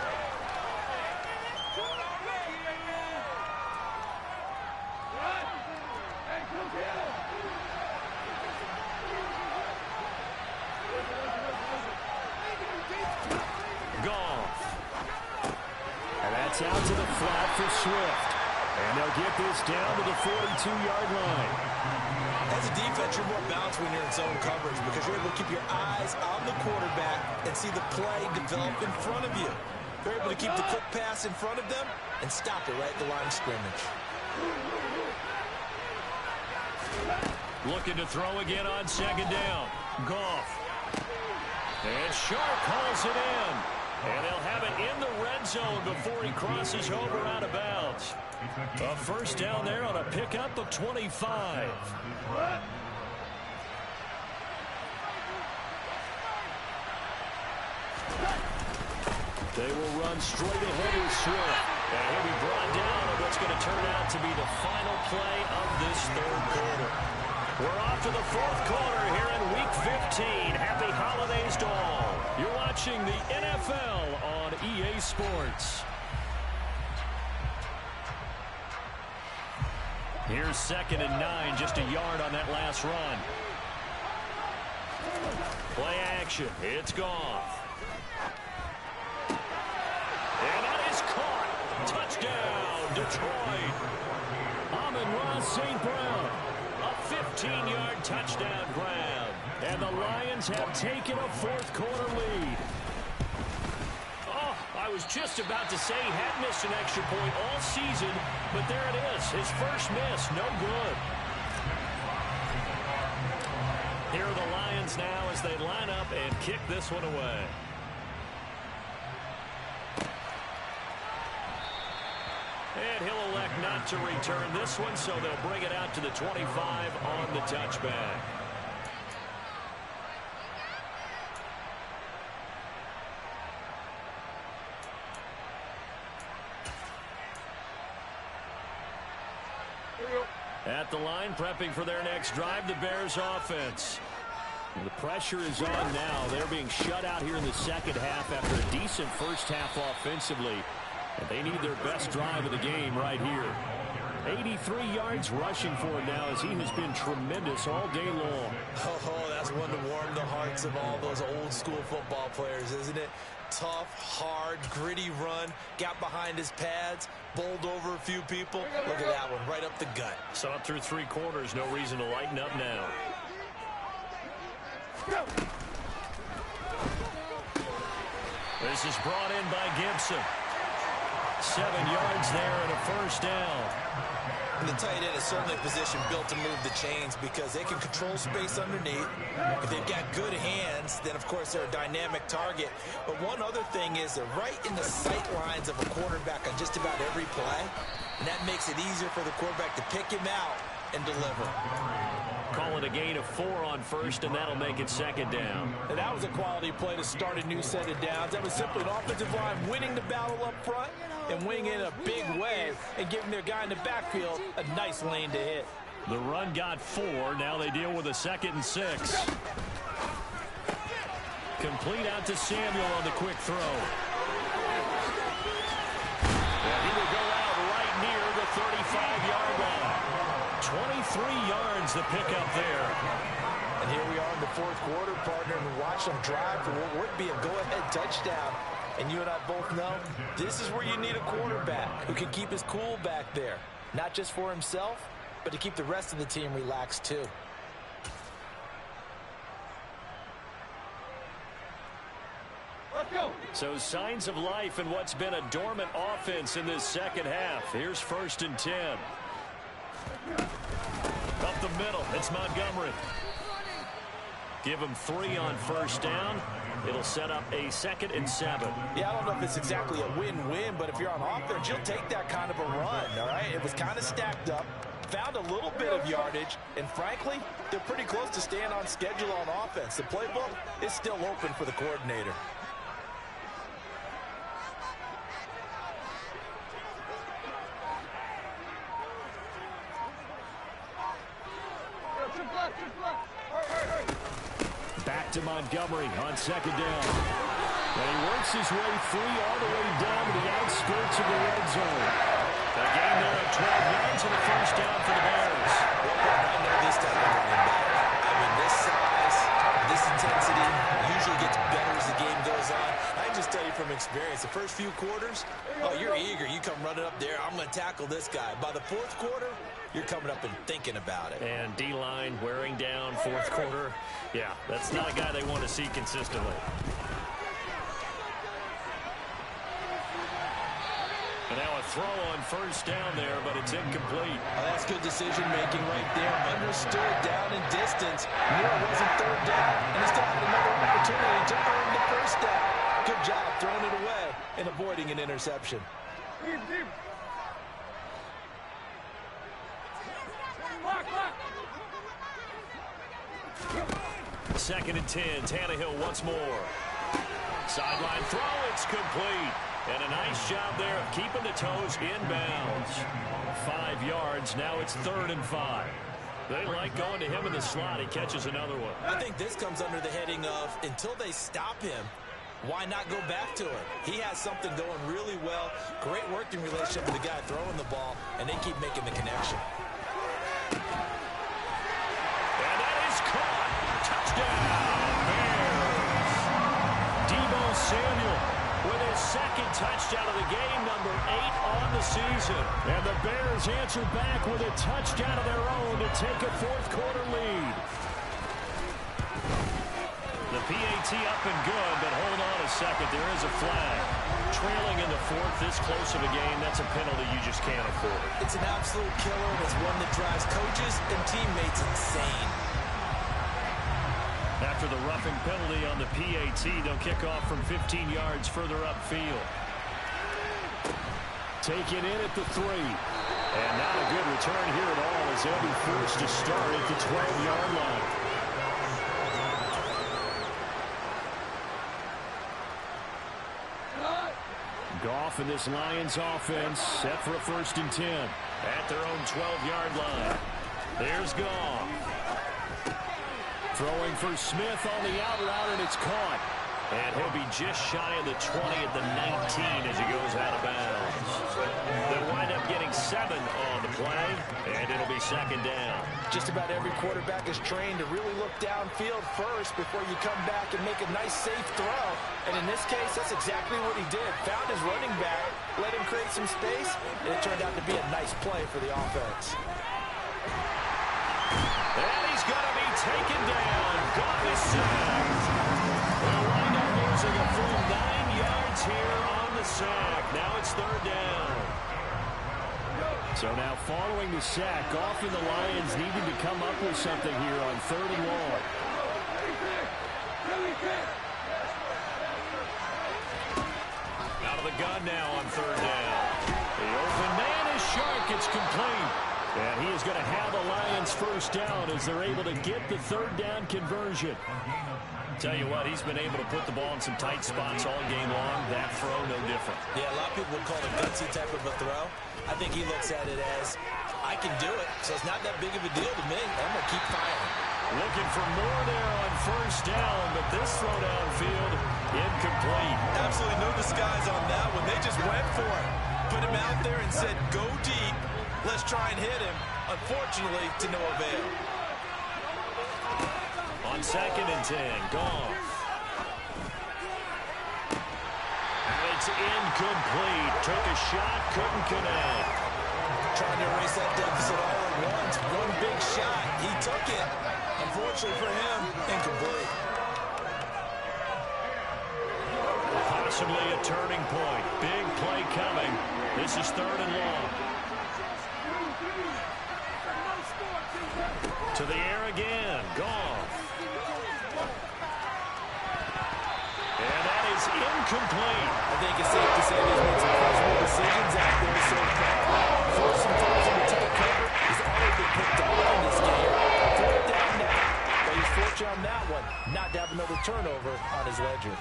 Speaker 7: Out to the flat for Swift. And they'll get this down to the 42-yard line.
Speaker 8: As a defense, you're more balanced when you're in zone coverage because you're able to keep your eyes on the quarterback and see the play develop in front of you. You're able to keep the quick pass in front of them and stop it right at the line of scrimmage.
Speaker 7: Looking to throw again on 2nd down. Goff. And Sharp hauls it in. And they'll have it in the red zone before he crosses over out of bounds. A 1st down there on a pickup of 25. They will run straight ahead with Swift. And he'll be brought down on what's going to turn out to be the final play of this 3rd quarter. We're off to the 4th quarter here in Week 15. Happy holidays to all. You're watching the NFL on EA Sports. Here's 2nd and 9, just a yard on that last run. Play action. It's Goff. And that is caught. Touchdown, Detroit. Amon-Ra St. Brown. A 15-yard touchdown grab. And the Lions have taken a 4th quarter lead. Oh, I was just about to say he had missed an extra point all season, but there it is. His first miss, no good. Here are the Lions now as they line up and kick this one away. And he'll elect not to return this one, so they'll bring it out to the 25 on the touchback. At the line, prepping for their next drive, the Bears offense. The pressure is on now. They're being shut out here in the second half after a decent first half offensively. And they need their best drive of the game right here. 83 yards rushing for him now as he has been tremendous all day long.
Speaker 8: Oh, that's one to warm the hearts of all those old school football players, isn't it? Tough, hard, gritty run. Got behind his pads, bowled over a few people. Look at that one, right up the gut.
Speaker 7: Saw it through 3 quarters. No reason to lighten up now. This is brought in by Gibson. 7 yards there and a first down.
Speaker 8: And the tight end is certainly a position built to move the chains because they can control space underneath. If they've got good hands, then of course they're a dynamic target. But one other thing is they're right in the sight lines of a quarterback on just about every play. And that makes it easier for the quarterback to pick him out and deliver.
Speaker 7: Call it a gain of 4 on first, and that'll make it second down.
Speaker 8: And that was a quality play to start a new set of downs. That was simply an offensive line winning the battle up front and winning in a big way and giving their guy in the backfield a nice lane to hit.
Speaker 7: The run got 4. Now they deal with a 2nd and 6. Complete out to Samuel on the quick throw. And he will go out right near the 35-yard line. 23 yards the pickup there.
Speaker 8: And here we are in the 4th quarter, partner, and watch them drive for what would be a go-ahead touchdown. And you and I both know this is where you need a quarterback who can keep his cool back there. Not just for himself, but to keep the rest of the team relaxed too.
Speaker 7: Let's go. So signs of life in what's been a dormant offense in this second half. Here's 1st and 10. Up the middle, it's Montgomery. Give him 3 on first down. It'll set up a 2nd and 7.
Speaker 8: Yeah, I don't know if it's exactly a win-win, but if you're on offense, you'll take that kind of a run, all right? It was kind of stacked up, found a little bit of yardage, and frankly, they're pretty close to staying on schedule on offense. The playbook is still open for the coordinator.
Speaker 7: Back to Montgomery on 2nd down. And he works his way free all the way down to the outskirts of the red zone. A gain there of 12 yards and a first down for the Bears.
Speaker 8: I know this type of running back. I mean, this size, this intensity usually gets better as the game goes on. I can just tell you from experience, the first few quarters, oh, you're eager. You come running up there, I'm going to tackle this guy. By the 4th quarter, you're coming up and thinking about it.
Speaker 7: And D-line wearing down 4th quarter. Yeah, that's not a guy they want to see consistently. And now a throw on first down there, but it's incomplete.
Speaker 8: Oh, that's good decision-making right there. Understood down in distance. Knew it wasn't 3rd down, and he still had another opportunity to earn the first down. Good job throwing it away and avoiding an interception.
Speaker 7: 2nd and 10. Tannehill once more. Sideline throw. It's complete. And a nice job there of keeping the toes inbounds. 5 yards. Now it's 3rd and 5. They like going to him in the slot. He catches another one.
Speaker 8: I think this comes under the heading of until they stop him, why not go back to him? He has something going really well. Great working relationship with the guy throwing the ball, and they keep making the connection.
Speaker 7: And that is caught. Touchdown, Bears. Deebo Samuel with his 2nd touchdown of the game, number 8 on the season. And the Bears answer back with a touchdown of their own to take a 4th quarter lead. The PAT up and good, but hold on a second. There is a flag. Trailing in the 4th, this close of a game, that's a penalty you just can't afford.
Speaker 8: It's an absolute killer, and it's one that drives coaches and teammates insane.
Speaker 7: After the roughing penalty on the PAT, they'll kick off from 15 yards further upfield. Taken in at the 3. And not a good return here at all as they'll be forced to start at the 12-yard line. Goff and this Lions offense set for a 1st and 10 at their own 12-yard line. There's Goff. Throwing for Smith on the out route, and it's caught. And he'll be just shy of the 20 at the 19 as he goes out of bounds. They'll wind up getting 7 on the play, and it'll be second down.
Speaker 8: Just about every quarterback is trained to really look downfield first before you come back and make a nice, safe throw. And in this case, that's exactly what he did. Found his running back, let him create some space, and it turned out to be a nice play for the offense.
Speaker 7: And he's going to be taken down. Goff is sacked. They'll wind up losing a full 9 yards here on the sack. Now it's third down. So now following the sack, Goff and the Lions needing to come up with something here on third and long. Out of the gun now on third down. The open man is Shark. It's complete. And he is going to have the Lions first down as they're able to get the third down conversion. Tell you what, he's been able to put the ball in some tight spots all game long. That throw, no different.
Speaker 8: Yeah, a lot of people would call it a gutsy type of a throw. I think he looks at it as, I can do it, so it's not that big of a deal to me. I'm going to keep firing.
Speaker 7: Looking for more there on first down, but this throw downfield, incomplete.
Speaker 10: Absolutely no disguise on that one. They just went for it. Put him out there and said, go deep. Let's try and hit him. Unfortunately, to no avail.
Speaker 7: On second and 10, Goff. And it's incomplete. Took a shot, couldn't connect.
Speaker 8: Trying to erase that deficit all at once. One big shot. He took it. Unfortunately for him, incomplete.
Speaker 7: Possibly a turning point. Big play coming. This is third and long. To the air again. Goff. And that is incomplete.
Speaker 8: I think it's safe to say he's made some questionable decisions out there so far. Forced some throws into tight cover. He's already been picked off in this game. Fourth down now. But he's fortunate on that one not to have another turnover on his ledger.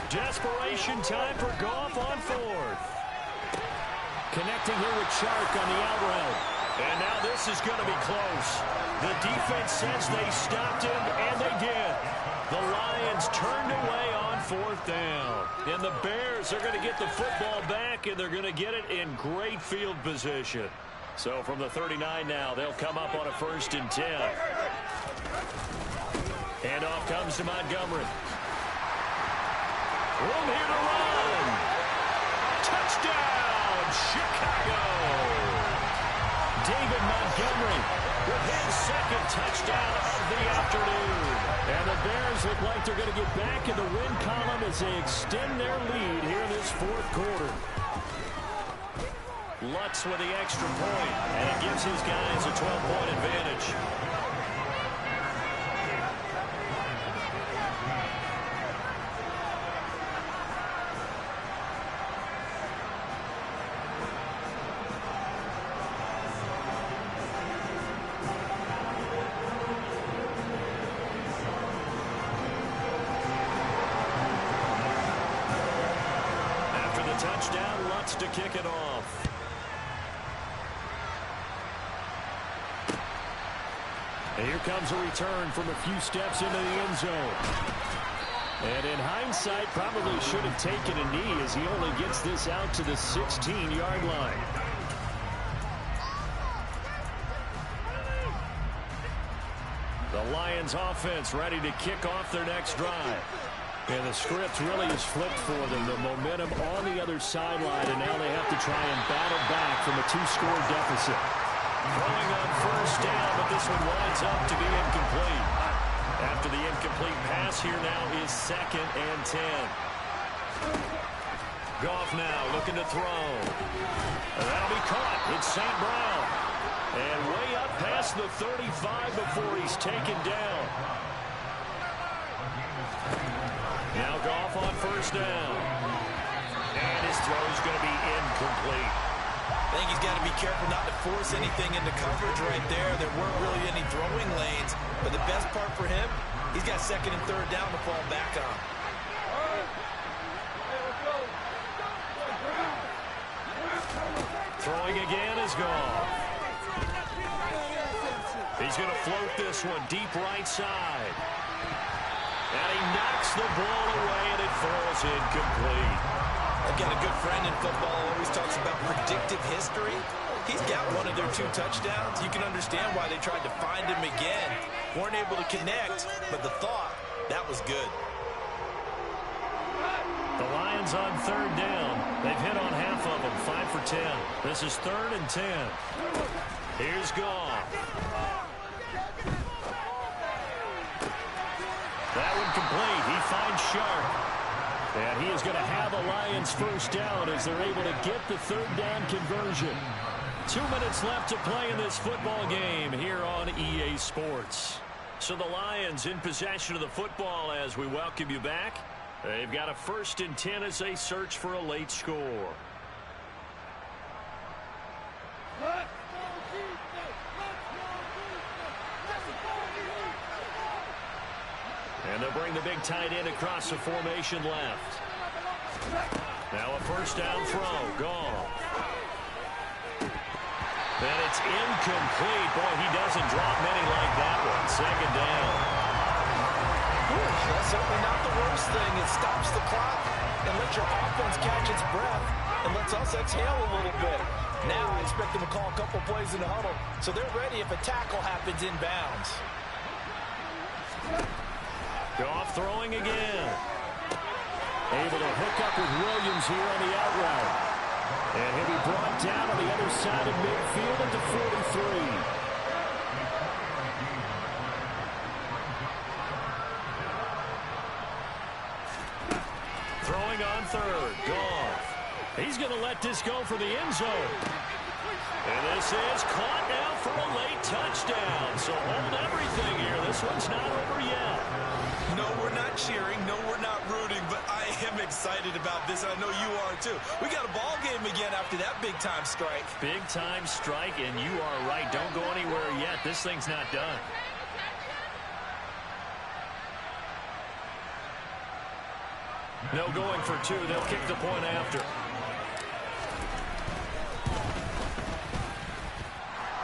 Speaker 7: Desperation time for Goff on fourth. Connecting here with Chark on the out route. And now this is going to be close. The defense says they stopped him, and they did. The Lions turned away on fourth down. And the Bears are going to get the football back, and they're going to get it in great field position. So from the 39 now, they'll come up on a first and 10. Handoff comes to Montgomery. Room here to run. Touchdown, Chicago. David Montgomery with his second touchdown of the afternoon. And the Bears look like they're going to get back in the win column as they extend their lead here in this fourth quarter. Lutz with the extra point, and it gives his guys a 12-point advantage. Touchdown, Lutz to kick it off. And here comes a return from a few steps into the end zone. And in hindsight, probably should have taken a knee as he only gets this out to the 16-yard line. The Lions offense ready to kick off their next drive. And the script really is flipped for them. The momentum on the other sideline, and now they have to try and battle back from a 2-score deficit. Throwing on first down, but this one winds up to be incomplete. After the incomplete pass, here now is second and 10. Goff now looking to throw. That'll be caught. It's St. Brown. And way up past the 35 before he's taken down. Now Goff on first down. And his throw is going to be incomplete.
Speaker 10: I think he's got to be careful not to force anything into coverage right there. There weren't really any throwing lanes, but the best part for him, he's got second and third down to fall back on.
Speaker 7: Throwing again is gone. He's going to float this one deep right side. And he knocks the ball away, and it falls incomplete.
Speaker 10: I've got a good friend in football who always talks about predictive history. He's got one of their 2 touchdowns. You can understand why they tried to find him again. Weren't able to connect, but the thought, that was good.
Speaker 7: The Lions on third down. They've hit on half of them, 5 for 10. This is 3rd and 10. Here's Goff. That one complete. He finds Sharp. And he is going to have a Lions first down as they're able to get the third down conversion. 2 minutes left to play in this football game here on EA Sports. So the Lions in possession of the football as we welcome you back. They've got a 1st and 10 as they search for a late score. And they'll bring the big tight end across the formation left. Now a first down throw. Goff. And it's incomplete. Boy, he doesn't drop many like that one. 2nd down.
Speaker 10: That's certainly not the worst thing. It stops the clock and lets your offense catch its breath and lets us exhale a little bit. Now I expect them to call a couple plays in the huddle so they're ready if a tackle happens inbounds.
Speaker 7: Goff throwing again. Able to hook up with Williams here on the out route. And he'll be brought down on the other side of midfield at the 43. Throwing on third. Goff. He's going to let this go for the end zone. And this is caught now for a late touchdown. So hold everything here. This one's not over yet.
Speaker 10: No, we're not cheering. No, we're not rooting. But I am excited about this. I know you are, too. We got a ball game again after that big-time strike.
Speaker 7: Big-time strike, and you are right. Don't go anywhere yet. This thing's not done. No going for 2. They'll kick the point after.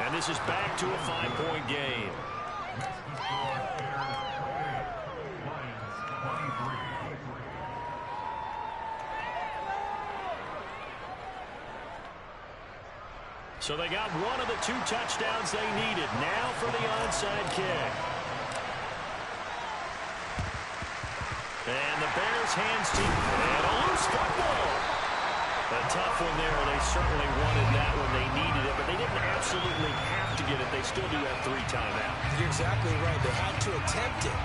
Speaker 7: And this is back to a 5-point game. So they got one of the 2 touchdowns they needed. Now for the onside kick. And the Bears hands to and a loose football. A tough one there. They certainly wanted that when they needed it, but they didn't absolutely have to get it. They still do have 3 timeouts.
Speaker 10: You're exactly right. They had to attempt it.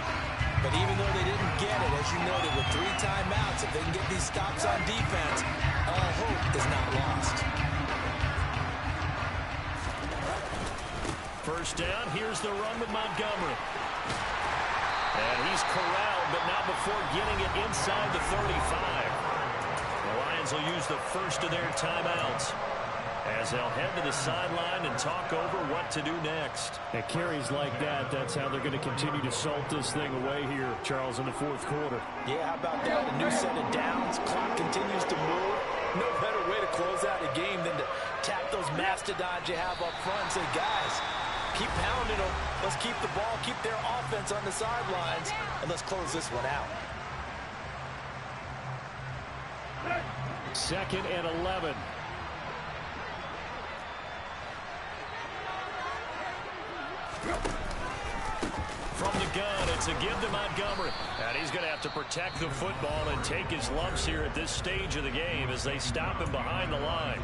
Speaker 10: But even though they didn't get it, as you noted, with 3 timeouts, if they can get these stops on defense, all hope is not lost.
Speaker 7: First down, here's the run with Montgomery. And he's corralled, but not before getting it inside the 35. The Lions will use the first of their timeouts as they'll head to the sideline and talk over what to do next. At carries like that, that's how they're going to continue to salt this thing away here, Charles, in the 4th quarter.
Speaker 8: Yeah, how about that? A new set of downs. Clock continues to move. No better way to close out a game than to tap those mastodons you have up front and say, guys, keep pounding them. Let's keep the ball, keep their offense on the sidelines, and let's close this one out.
Speaker 7: 2nd and 11. From the gun, it's a give to Montgomery. And he's going to have to protect the football and take his lumps here at this stage of the game as they stop him behind the line.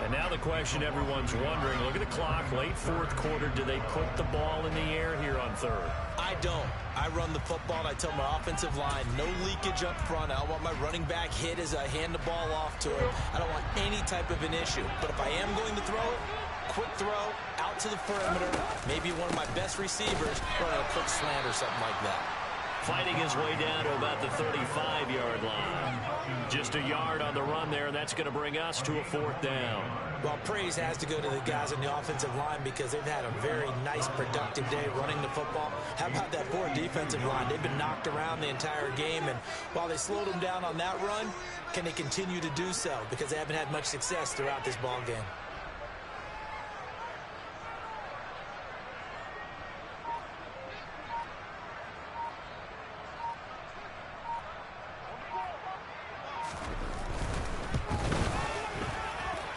Speaker 7: And now the question everyone's wondering, look at the clock, late 4th quarter, do they put the ball in the air here on 3rd?
Speaker 10: I don't. I run the football, and I tell my offensive line, no leakage up front. I don't want my running back hit as I hand the ball off to him. I don't want any type of an issue. But if I am going to throw it, quick throw, out to the perimeter, maybe one of my best receivers running a quick slant or something like that.
Speaker 7: Fighting his way down to about the 35-yard line. Just Lost a yard on the run there, and that's going to bring us to a 4th down.
Speaker 8: Well, praise has to go to the guys on the offensive line because they've had a very nice, productive day running the football. How about that poor defensive line? They've been knocked around the entire game, and while they slowed them down on that run, can they continue to do so? Because they haven't had much success throughout this ball game.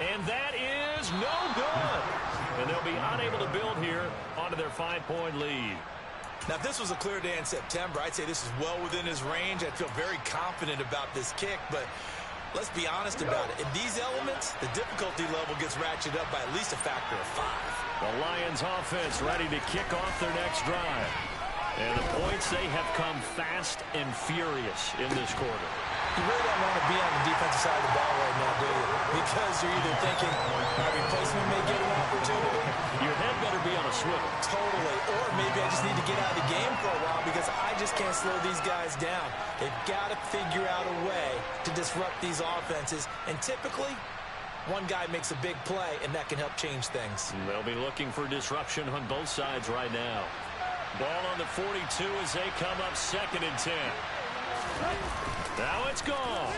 Speaker 7: And that is no good. And they'll be unable to build here onto their 5-point lead.
Speaker 10: Now, if this was a clear day in September, I'd say this is well within his range. I'd feel very confident about this kick, but let's be honest about it. In these elements, the difficulty level gets ratcheted up by at least a factor of 5.
Speaker 7: The Lions offense ready to kick off their next drive. And the points, they have come fast and furious in this quarter.
Speaker 8: You really don't want to be on the defensive side of the ball right now, do you? Because you're either thinking my replacement may get an opportunity.
Speaker 7: Your head better be on a swivel.
Speaker 8: Totally. Or maybe I just need to get out of the game for a while because I just can't slow these guys down. They've got to figure out a way to disrupt these offenses. And typically, one guy makes a big play, and that can help change things.
Speaker 7: They'll be looking for disruption on both sides right now. Ball on the 42 as they come up 2nd and 10. Now it's gone.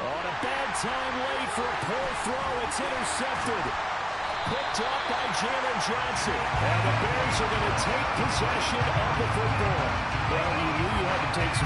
Speaker 7: On a bad time late for a poor throw. It's intercepted. Picked off by Jalen Johnson. And the Bears are going to take possession of the football. Well, you knew you had to take some